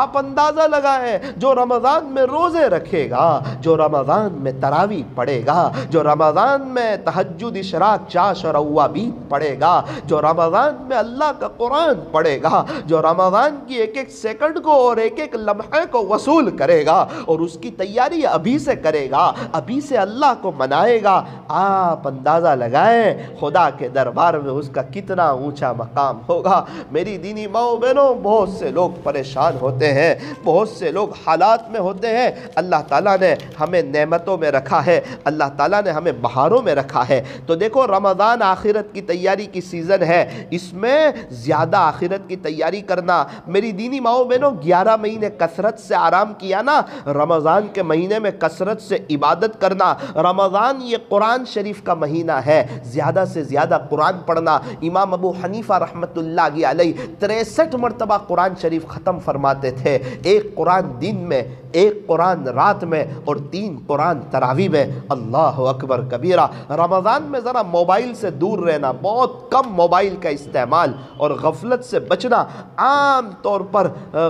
آپ اندازہ لگائیں، جو رمضان میں روزے رکھے گا، جو رمضان میں تراویح پڑھے گا، جو رمضان میں تہجد اشراق چاش اور اوابین پڑھے گا، جو رمضان میں اللہ کا قرآن پڑھے گا، جو رمضان کی ایک ایک سیکنڈ کو اور ایک ایک لمحے کو وصول کرے گا اور اس کی تیاری ابھی سے کرے گا، ابھی سے اللہ کو منائے گا، آپ اندازہ لگائیں خدا کے دربار میں اس کا کتنا اونچا مقام ہوگا۔ میری دینی ماؤں بہنوں، بہت سے لوگ پریشان ہوتے ہیں، بہت سے لوگ حالات میں ہوتے ہیں، اللہ تعالیٰ نے ہمیں نعمتوں میں رکھا ہے، اللہ تعالیٰ نے ہمیں بہاروں میں رکھا ہے۔ تو دیکھو رمضان آخرت کی تیاری کی سیزن ہے، اس میں زیادہ آخرت کی تیاری کرنا۔ میری دینی ماؤں بہنوں، 11 مہینے کثرت سے آرام کیا نا، رمضان کے مہینے میں کثرت سے عبادت کرنا۔ رمضان یہ قرآن شریف کا مہینہ ہے، زیادہ سے زیادہ قرآن پڑھنا۔ امام ابو حنیفہ رحمۃ اللہ علیہ 63 مرتبہ قرآن شریف ختم فرماتے تھے، ایک قرآن دن میں، ایک قرآن رات میں اور 3 قرآن تراویح میں۔ اللہ اکبر کبیرہ۔ رمضان میں ذرا موبائل سے دور رہنا، بہت کم موبائل کا استعمال اور غفلت سے بچنا۔ عام طور پر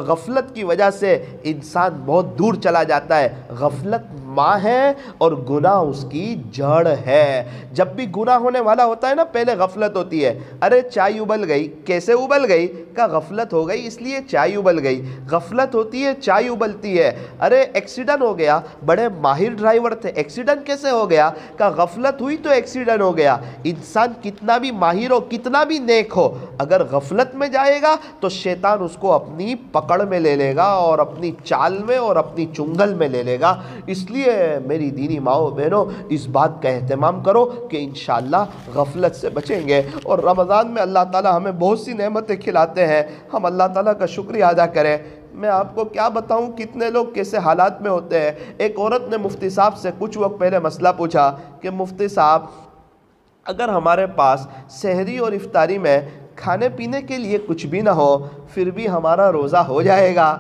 غفلت کی وجہ سے انسان بہت دور چلا جاتا ہے۔ غفلت ماں ہے اور گناہ اس کی جڑ ہے۔ جب بھی گناہ ہونے والا ہوتا ہے نا، پہلے غفلت ہوتی ہے، ارے چائے ابل گئی، کیسے ابل گئی؟ کا غفلت ہو گئی اس لیے چائے ابل گئی۔ غفلت ہوتی ہے، چائے ابلتی ہے۔ ارے ایکسیڈنٹ ہو گیا، بڑے ماہر ڈرائیور تھے، ایکسیڈنٹ کیسے ہو گیا؟ کا غفلت ہوئی تو ایکسیڈنٹ ہو گیا۔ انسان کتنا بھی ماہر ہو، کتنا بھی نیک ہو، اگر غفلت میں جائے گا تو شیطان اس کو اپنی پکڑ میں لے لے گا اور اپنی چال میں اور اپنی چنگل میں لے لے گا۔ اس لیے میری دینی ماؤں بہنوں، اس بات کا اہتمام کرو کہ انشاءاللہ غفلت سے بچیں گے۔ اور رمضان میں اللہ تعالی ہمیں بہت سی نعمتیں کھلاتے ہیں، ہم اللہ تعالیٰ کا شکریہ ادا کریں۔ میں آپ کو کیا بتاؤں کتنے لوگ کیسے حالات میں ہوتے ہیں۔ ایک عورت نے مفتی صاحب سے کچھ وقت پہلے مسئلہ پوچھا کہ مفتی صاحب، اگر ہمارے پاس سحری اور افطاری میں کھانے پینے کے لیے کچھ بھی نہ ہو، پھر بھی ہمارا روزہ ہو جائے گا؟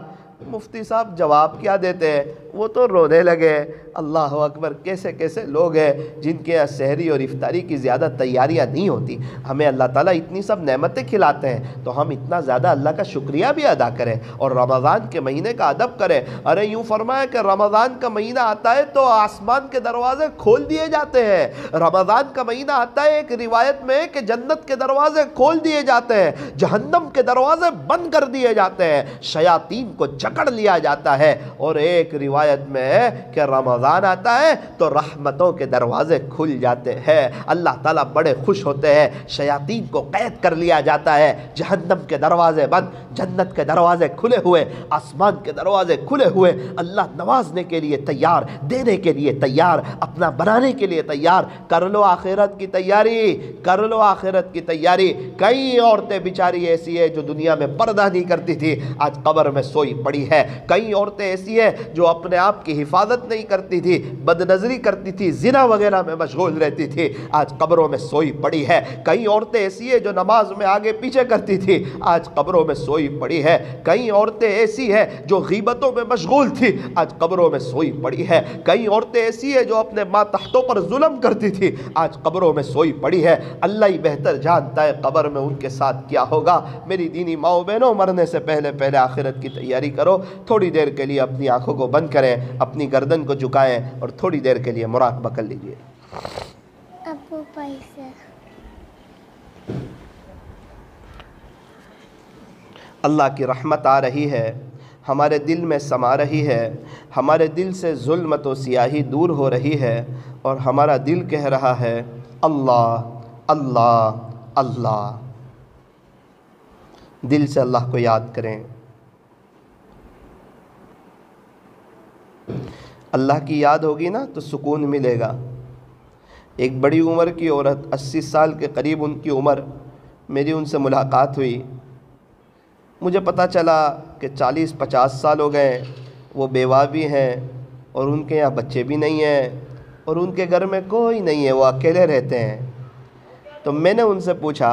مفتی صاحب جواب کیا دیتے ہیں؟ وہ تو رونے لگے۔ اللہ اکبر، کیسے کیسے لوگ ہیں جن کے یہاں سحری اور افطاری کی زیادہ تیاریاں نہیں ہوتی۔ ہمیں اللہ تعالیٰ اتنی سب نعمتیں کھلاتے ہیں تو ہم اتنا زیادہ اللہ کا شکریہ بھی ادا کریں اور رمضان کے مہینے کا ادب کریں۔ ارے یوں فرمایا کہ رمضان کا مہینہ آتا ہے تو آسمان کے دروازے کھول دیے جاتے ہیں۔ رمضان کا مہینہ آتا ہے، ایک روایت میں کہ جنت کے دروازے کھول دیے جاتے ہیں، جہنم کے دروازے بند کر دیے جاتے ہیں، شیاطین کو جکڑ لیا جاتا ہے، اور ایک روایت میں ہے کہ رمضان آتا ہے تو رحمتوں کے دروازے کھل جاتے ہیں، اللہ تعالیٰ بڑے خوش ہوتے ہیں، شیاطین کو قید کر لیا جاتا ہے، جہنم کے دروازے بند، جنت کے دروازے کھلے ہوئے، آسمان کے دروازے کھلے ہوئے، اللہ نوازنے کے لیے تیار، دینے کے لیے تیار، اپنا بنانے کے لیے تیار۔ کر لو آخرت کی تیاری، کر لو آخرت کی تیاری۔ کئی عورتیں بیچاری ایسی ہے جو دنیا میں پردہ نہیں کرتی تھی، آج قبر میں سوئی پڑی ہے۔ کئی عورتیں ایسی ہیں جو اپنے آپ کی حفاظت نہیں کرتی تھی، بد نظری کرتی تھی، زنا وغیرہ میں مشغول رہتی تھی، آج قبروں میں سوئی پڑی ہے۔ کئی عورتیں ایسی ہیں جو نماز میں آگے پیچھے کرتی تھی، آج قبروں میں سوئی پڑی ہے۔ کئی عورتیں ایسی ہیں جو غیبتوں میں مشغول تھی، آج قبروں میں سوئی پڑی ہے۔ کئی عورتیں ایسی ہیں جو اپنے ماتحتوں پر ظلم کرتی تھی، آج قبروں میں سوئی پڑی ہے۔ اللہ ہی بہتر جانتا ہے قبر میں ان کے ساتھ کیا ہوگا۔ میری دینی ماؤں بہنوں، مرنے سے پہلے پہلے آخرت کی تیاری کرو۔ تھوڑی دیر کے لیے اپنی آنکھوں کو بند کریں، اپنی گردن کو جھکائیں اور تھوڑی دیر کے لیے مراقبہ کر لیجئے۔ ابو پیسہ اللہ کی رحمت آ رہی ہے، ہمارے دل میں سما رہی ہے، ہمارے دل سے ظلمت و سیاہی دور ہو رہی ہے، اور ہمارا دل کہہ رہا ہے اللہ اللہ اللہ۔ دل سے اللہ کو یاد کریں۔ اللہ کی یاد ہوگی نا تو سکون ملے گا۔ ایک بڑی عمر کی عورت 80 سال کے قریب ان کی عمر، میری ان سے ملاقات ہوئی، مجھے پتہ چلا کہ 40-50 سال ہو گئے، وہ بیوہ بھی ہیں اور ان کے یہاں بچے بھی نہیں ہیں اور ان کے گھر میں کوئی نہیں ہے، وہ اکیلے رہتے ہیں۔ تو میں نے ان سے پوچھا،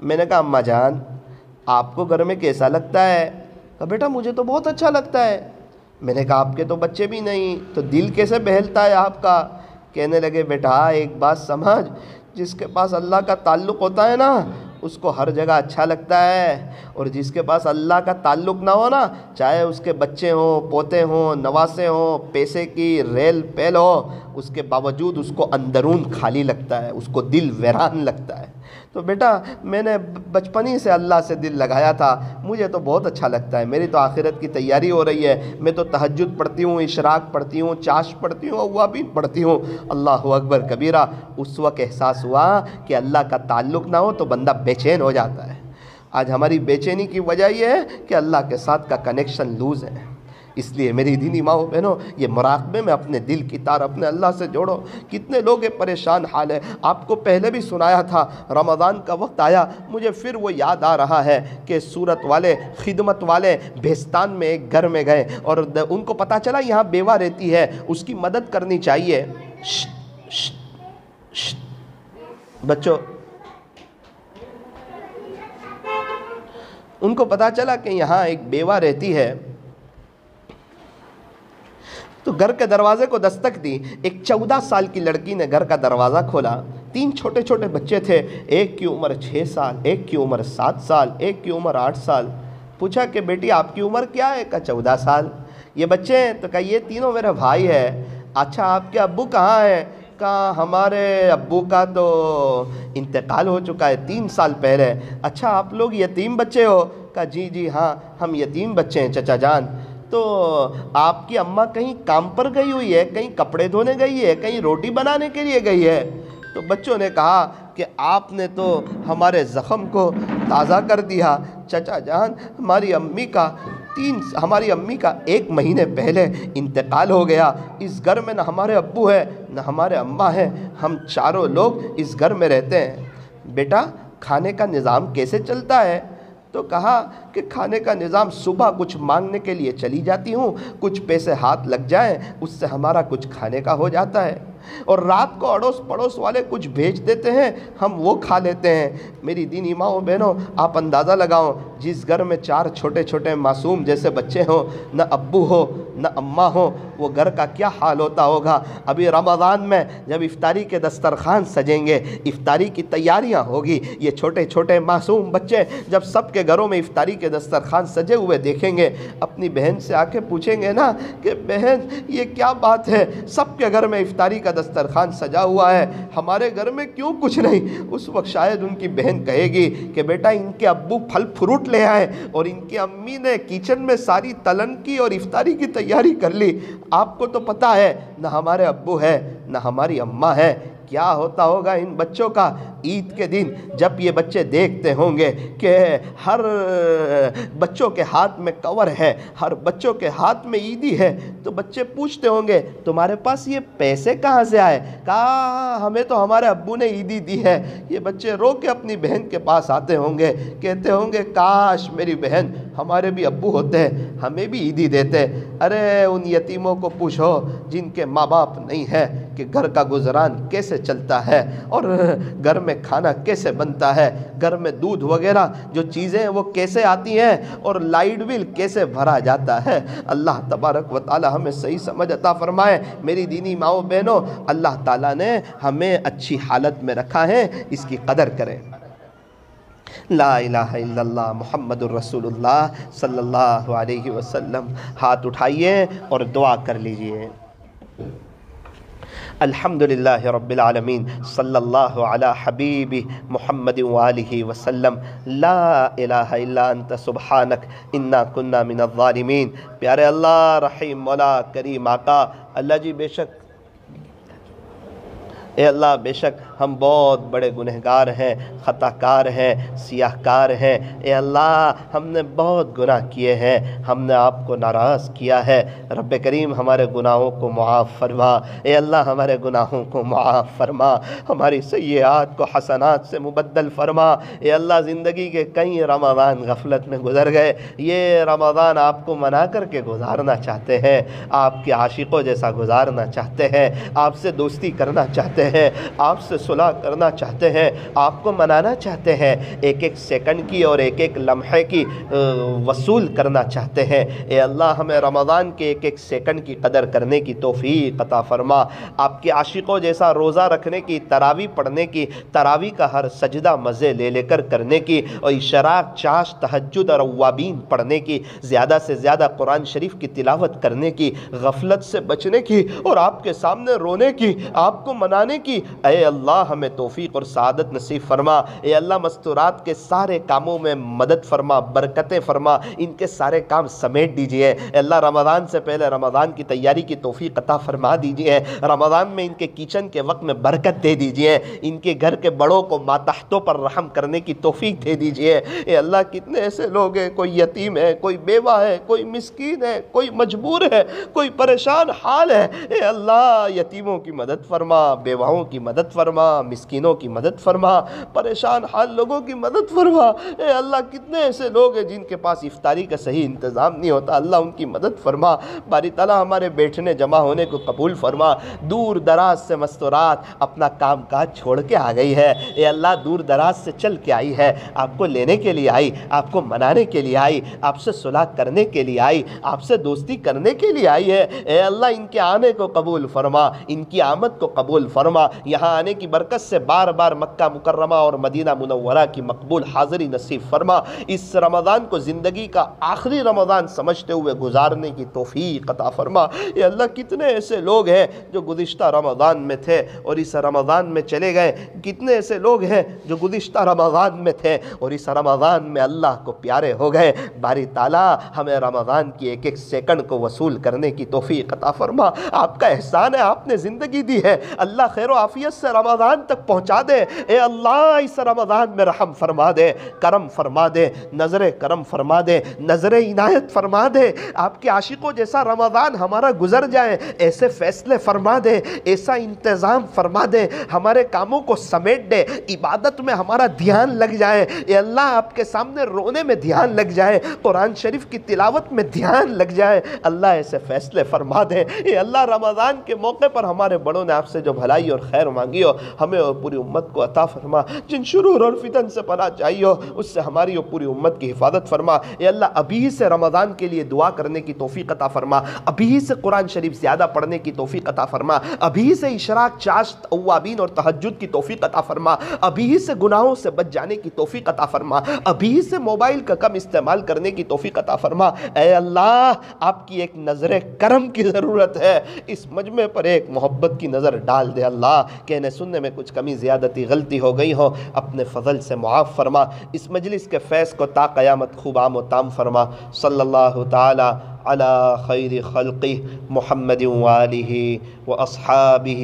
میں نے کہا اماں جان آپ کو گھر میں کیسا لگتا ہے؟ کہا بیٹا مجھے تو بہت اچھا لگتا ہے۔ میں نے کہا آپ کے تو بچے بھی نہیں، تو دل کیسے بہلتا ہے آپ کا؟ کہنے لگے بیٹا ایک بات سمجھ، جس کے پاس اللہ کا تعلق ہوتا ہے نا اس کو ہر جگہ اچھا لگتا ہے، اور جس کے پاس اللہ کا تعلق نہ ہو نا، چاہے اس کے بچے ہوں، پوتے ہوں، نواسے ہوں، پیسے کی ریل پیل ہو، اس کے باوجود اس کو اندرون خالی لگتا ہے، اس کو دل ویران لگتا ہے۔ تو بیٹا میں نے بچپن ہی سے اللہ سے دل لگایا تھا، مجھے تو بہت اچھا لگتا ہے، میری تو آخرت کی تیاری ہو رہی ہے، میں تو تہجد پڑھتی ہوں، اشراق پڑھتی ہوں، چاش پڑھتی ہوں، اوابین پڑھتی ہوں۔ اللہ اکبر کبیرہ۔ اس وقت احساس ہوا کہ اللہ کا تعلق نہ ہو تو بندہ بے چین ہو جاتا ہے۔ آج ہماری بے چینی کی وجہ یہ ہے کہ اللہ کے ساتھ کا کنیکشن لوز ہے۔ اس لیے میری دینی ماؤں بہنوں، یہ مراقبے میں اپنے دل کی تار اپنے اللہ سے جوڑو۔ کتنے لوگ پریشان حال ہے، آپ کو پہلے بھی سنایا تھا، رمضان کا وقت آیا مجھے پھر وہ یاد آ رہا ہے کہ سورت والے خدمت والے بہستان میں ایک گھر میں گئے اور ان کو پتہ چلا یہاں بیوہ رہتی ہے، اس کی مدد کرنی چاہیے۔ بچوں، ان کو پتہ چلا کہ یہاں ایک بیوہ رہتی ہے، تو گھر کے دروازے کو دستک دی۔ ایک 14 سال کی لڑکی نے گھر کا دروازہ کھولا، 3 چھوٹے چھوٹے بچے تھے، ایک کی عمر 6 سال، ایک کی عمر 7 سال، ایک کی عمر 8 سال۔ پوچھا کہ بیٹی آپ کی عمر کیا ہے؟ کہا 14 سال۔ یہ بچے ہیں؟ تو کہا یہ تینوں میرے بھائی ہیں۔ اچھا آپ کے ابو کہاں ہیں؟ کہا ہمارے ابو کا تو انتقال ہو چکا ہے 3 سال پہلے۔ اچھا آپ لوگ یتیم بچے ہو؟ کہا جی جی ہاں ہم یتیم بچے ہیں چچا جان۔ تو آپ کی اماں کہیں کام پر گئی ہوئی ہے، کہیں کپڑے دھونے گئی ہے، کہیں روٹی بنانے کے لیے گئی ہے؟ تو بچوں نے کہا کہ آپ نے تو ہمارے زخم کو تازہ کر دیا چچا جان، ہماری امی کا 1 مہینے پہلے انتقال ہو گیا، اس گھر میں نہ ہمارے ابو ہے نہ ہمارے اماں ہیں، ہم چاروں لوگ اس گھر میں رہتے ہیں۔ بیٹا کھانے کا نظام کیسے چلتا ہے؟ تو کہا کہ کھانے کا نظام صبح کچھ مانگنے کے لیے چلی جاتی ہوں، کچھ پیسے ہاتھ لگ جائیں اس سے ہمارا کچھ کھانے کا ہو جاتا ہے، اور رات کو اڑوس پڑوس والے کچھ بھیج دیتے ہیں ہم وہ کھا لیتے ہیں۔ میری دینی ماؤں بہنوں آپ اندازہ لگاؤ، جس گھر میں 4 چھوٹے چھوٹے معصوم جیسے بچے ہوں، نہ ابو ہو نہ اماں ہو، وہ گھر کا کیا حال ہوتا ہوگا۔ ابھی رمضان میں جب افطاری کے دسترخوان سجیں گے، افطاری کی تیاریاں ہوگی، یہ چھوٹے چھوٹے معصوم بچے جب سب کے گھروں میں افطاری کے دسترخوان سجے ہوئے دیکھیں گے، اپنی بہن سے آ کے پوچھیں گے نا کہ بہن یہ کیا بات ہے، سب کے گھر میں افطاری کا دسترخوان سجا ہوا ہے، ہمارے گھر میں کیوں کچھ نہیں؟ اس وقت شاید ان کی بہن کہے گی کہ بیٹا ان کے ابو پھل فروٹ لے آئے اور ان کی امی نے کچن میں ساری تلن کی اور افطاری کی تیاری کر لی، آپ کو تو پتہ ہے نہ ہمارے ابو ہے نہ ہماری اماں ہے۔ کیا ہوتا ہوگا ان بچوں کا؟ عید کے دن جب یہ بچے دیکھتے ہوں گے کہ ہر بچوں کے ہاتھ میں کور ہے، ہر بچوں کے ہاتھ میں عیدی ہے، تو بچے پوچھتے ہوں گے تمہارے پاس یہ پیسے کہاں سے آئے؟ کہا ہمیں تو ہمارے ابو نے عیدی دی ہے۔ یہ بچے رو کے اپنی بہن کے پاس آتے ہوں گے، کہتے ہوں گے کاش میری بہن ہمارے بھی ابو ہوتے ہمیں بھی عیدی دیتے۔ ارے ان یتیموں کو پوچھو جن کے ماں باپ نہیں ہے کہ گھر کا گزران کیسے چلتا ہے اور گھر میں کھانا کیسے بنتا ہے، گھر میں دودھ وغیرہ جو چیزیں ہیں وہ کیسے آتی ہیں اور لائٹ بل کیسے بھرا جاتا ہے۔ اللہ تبارک و تعالی ہمیں صحیح سمجھ عطا فرمائے۔ میری دینی ماؤں بہنوں، اللہ تعالیٰ نے ہمیں اچھی حالت میں رکھا ہے، اس کی قدر کریں۔ لا الہ الا اللہ محمد الرسول اللہ صلی اللہ علیہ وسلم۔ ہاتھ اٹھائیے اور دعا کر لیجئے۔ الحمدللہ رب العالمین، صلی اللہ علی حبیب محمد وآلہ وسلم۔ لا الہ الا انت سبحانک انا کننا من الظالمین۔ پیارے اللہ، رحیم مولا، کریم آقا، اللہ جی بے شک اے اللہ بے شک ہم بہت بڑے گنہگار ہیں، خطا کار ہیں، سیاہ کار ہیں، اے اللہ ہم نے بہت گناہ کیے ہیں، ہم نے آپ کو ناراض کیا ہے، رب کریم ہمارے گناہوں کو معاف فرما، اے اللہ ہمارے گناہوں کو معاف فرما، ہماری سیئات کو حسنات سے مبدل فرما، اے اللہ زندگی کے کئی رمضان غفلت میں گزر گئے، یہ رمضان آپ کو منا کر کے گزارنا چاہتے ہیں، آپ کے عاشقوں جیسا گزارنا چاہتے ہیں، آپ سے دوستی کرنا چاہتے ہیں، آپ سے صلح کرنا چاہتے ہیں، آپ کو منانا چاہتے ہیں، ایک ایک سیکنڈ کی اور ایک ایک لمحے کی وصول کرنا چاہتے ہیں، اے اللہ ہمیں رمضان کے ایک ایک سیکنڈ کی قدر کرنے کی توفیق عطا فرما، آپ کے عاشقوں جیسا روزہ رکھنے کی، تراویح پڑھنے کی، تراویح کا ہر سجدہ مزے لے لے کر کرنے کی، اور اشراق، چاش، تہجد اور اوابین پڑھنے کی، زیادہ سے زیادہ قرآن شریف کی تلاوت کرنے کی، غفلت سے بچنے کی اور آپ کے سامنے رونے کی، آپ کو منانے کی، اے اللہ ہمیں توفیق اور سعادت نصیب فرما، اے اللہ مستورات کے سارے کاموں میں مدد فرما، برکتیں فرما، ان کے سارے کام سمیٹ دیجئے، اے اللہ رمضان سے پہلے رمضان کی تیاری کی توفیق عطا فرما دیجئے، رمضان میں ان کے کچن کے وقت میں برکت دے دیجئے، ان کے گھر کے بڑوں کو ماتحتوں پر رحم کرنے کی توفیق دے دیجئے، اے اللہ کتنے ایسے لوگ ہیں، کوئی یتیم ہے، کوئی بیوہ ہے، کوئی مسکین ہے، کوئی مجبور ہے، کوئی پریشان حال ہے، اے اللہ یتیموں کی مدد فرما، بیواؤں کی مدد فرما، مسکینوں کی مدد فرما، پریشان حال لوگوں کی مدد فرما، اے اللہ کتنے ایسے لوگ ہیں جن کے پاس افطاری کا صحیح انتظام نہیں ہوتا، اللہ ان کی مدد فرما، باری تعالیٰ ہمارے بیٹھنے جمع ہونے کو قبول فرما، دور دراز سے مستورات اپنا کام کاج چھوڑ کے آ گئی ہے، اے اللہ دور دراز سے چل کے آئی ہے، آپ کو لینے کے لیے آئی، آپ کو منانے کے لیے آئی، آپ سے صلح کرنے کے لیے آئی، آپ سے دوستی کرنے کے لیے آئی ہے، اے اللہ ان کے آنے کو قبول فرما، ان کی آمد کو قبول فرما، یہاں آنے کی برکت سے بار بار مکہ مکرمہ اور مدینہ منورہ کی مقبول حاضری نصیب فرما، اس رمضان کو زندگی کا آخری رمضان سمجھتے ہوئے گزارنے کی توفیق عطا فرما، اے اللہ کتنے ایسے لوگ ہیں جو گزشتہ رمضان میں تھے اور اس رمضان میں چلے گئے، کتنے ایسے لوگ ہیں جو گزشتہ رمضان میں تھے اور اس رمضان میں اللہ کو پیارے ہو گئے، باری تعالیٰ ہمیں رمضان کی ایک ایک سیکنڈ کو وصول کرنے کی توفیق عطا فرما، آپ کا احسان ہے، آپ نے زندگی دی ہے، اللہ خیر و عافیت سے رمضان تک پہنچا دے، اے اللہ اس رمضان میں رحم فرما دے، کرم فرما دے، نظر کرم فرما دے، نظر عنایت فرما دے، آپ کے عاشقوں جیسا رمضان ہمارا گزر جائے، ایسے فیصلے فرما دے، ایسا انتظام فرما دے، ہمارے کاموں کو سمیٹ دے، عبادت میں ہمارا دھیان لگ جائے، اے اللہ آپ کے سامنے رونے میں دھیان لگ جائے، قرآن شریف کی تلاوت میں دھیان لگ جائے، اللہ ایسے فیصلے فرما دے، اے اللہ رمضان کے موقع پر ہمارے بڑوں نے آپ سے جو بھلائی اور خیر مانگی ہو ہمیں اور پوری امت کو عطا فرما، جن شرور اور فتن سے پناہ چاہیے ہو اس سے ہماری اور پوری امت کی حفاظت فرما، اے اللہ ابھی سے رمضان کے لیے دعا کرنے کی توفیق عطا فرما، ابھی سے قرآن شریف زیادہ پڑھنے کی توفیق عطا فرما، ابھی سے اشراق، چاشت، اوابین اور تہجد کی توفیق عطا فرما، ابھی سے گناہوں سے بچ جانے کی توفیق عطا فرما، ابھی سے موبائل کا کم استعمال کرنے کی توفیق عطا فرما، اے اللہ آپ کی ایک نظر کرم کی ضرورت ہے، اس مجمع پر ایک محبت کی نظر ڈال دے اللہ، کہنے سننے میں کچھ کمی زیادتی غلطی ہو گئی ہو اپنے فضل سے معاف فرما، اس مجلس کے فیض کو تا قیامت خوب عام و تام فرما، صلی اللہ تعالی علی خیر خلقہ محمد وآلہ واصحابہ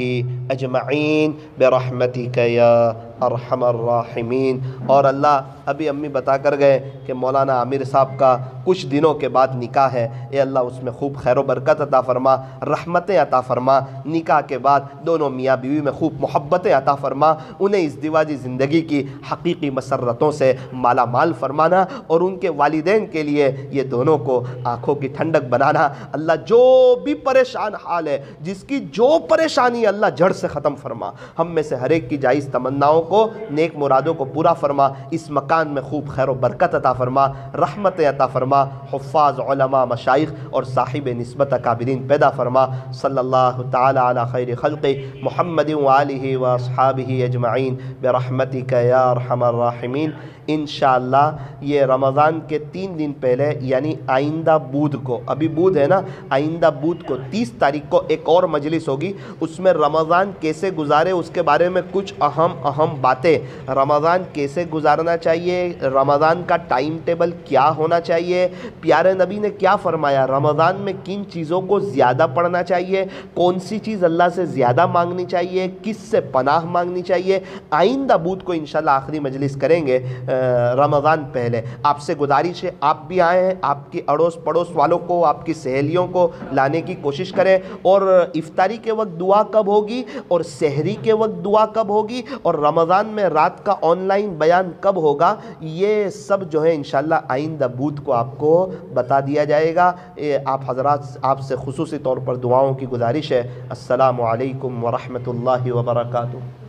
اجمعین برحمتک یا ارحم الراحمین۔ اور اللہ ابھی امی بتا کر گئے کہ مولانا عامر صاحب کا کچھ دنوں کے بعد نکاح ہے، اے اللہ اس میں خوب خیر و برکت عطا فرما، رحمتیں عطا فرما، نکاح کے بعد دونوں میاں بیوی میں خوب محبتیں عطا فرما، انہیں اس ازدواجی زندگی کی حقیقی مسرتوں سے مالا مال فرمانا، اور ان کے والدین کے لیے یہ دونوں کو آنکھوں کی ٹھنڈک بنانا، اللہ جو بھی پریشان حال ہے، جس کی جو پریشانی اللہ جڑ سے ختم فرما، ہم میں سے ہر ایک کی جائز تمناؤں کو، نیک مرادوں کو پورا فرما، اس مکان میں خوب خیر و برکت عطا فرما، رحمت عطا فرما، حفاظ، علماء، مشائخ اور صاحب نسبت اکابرین پیدا فرما، صلی اللہ تعالی علی خیر خلقہ محمد وآلہ واصحابہ اجمعین برحمتک یا ارحم الراحمین۔ انشاءاللہ یہ رمضان کے 3 دن پہلے یعنی آئندہ بدھ کو، ابھی بدھ ہے نا، آئندہ بدھ کو 30 تاریخ کو ایک اور مجلس ہوگی، اس میں رمضان کیسے گزارے اس کے بارے میں کچھ اہم باتیں، رمضان کیسے گزارنا چاہیے، رمضان کا ٹائم ٹیبل کیا ہونا چاہیے، پیارے نبی نے کیا فرمایا، رمضان میں کن چیزوں کو زیادہ پڑھنا چاہیے، کون سی چیز اللہ سے زیادہ مانگنی چاہیے، کس سے پناہ مانگنی چاہیے، آئندہ بدھ کو انشاءاللہ آخری مجلس کریں گے رمضان پہلے۔ آپ سے گزارش ہے آپ بھی آئے ہیں، آپ کی اڑوس پڑوس والوں کو، آپ کی سہیلیوں کو لانے کی کوشش کریں، اور افطاری کے وقت دعا کب ہوگی اور سحری کے وقت دعا کب ہوگی اور رمضان میں رات کا آن لائن بیان کب ہوگا، یہ سب جو ہے انشاءاللہ آئندہ بدھ کو آپ کو بتا دیا جائے گا۔ آپ حضرات، آپ سے خصوصی طور پر دعاؤں کی گزارش ہے۔ السلام علیکم ورحمۃ اللہ وبرکاتہ۔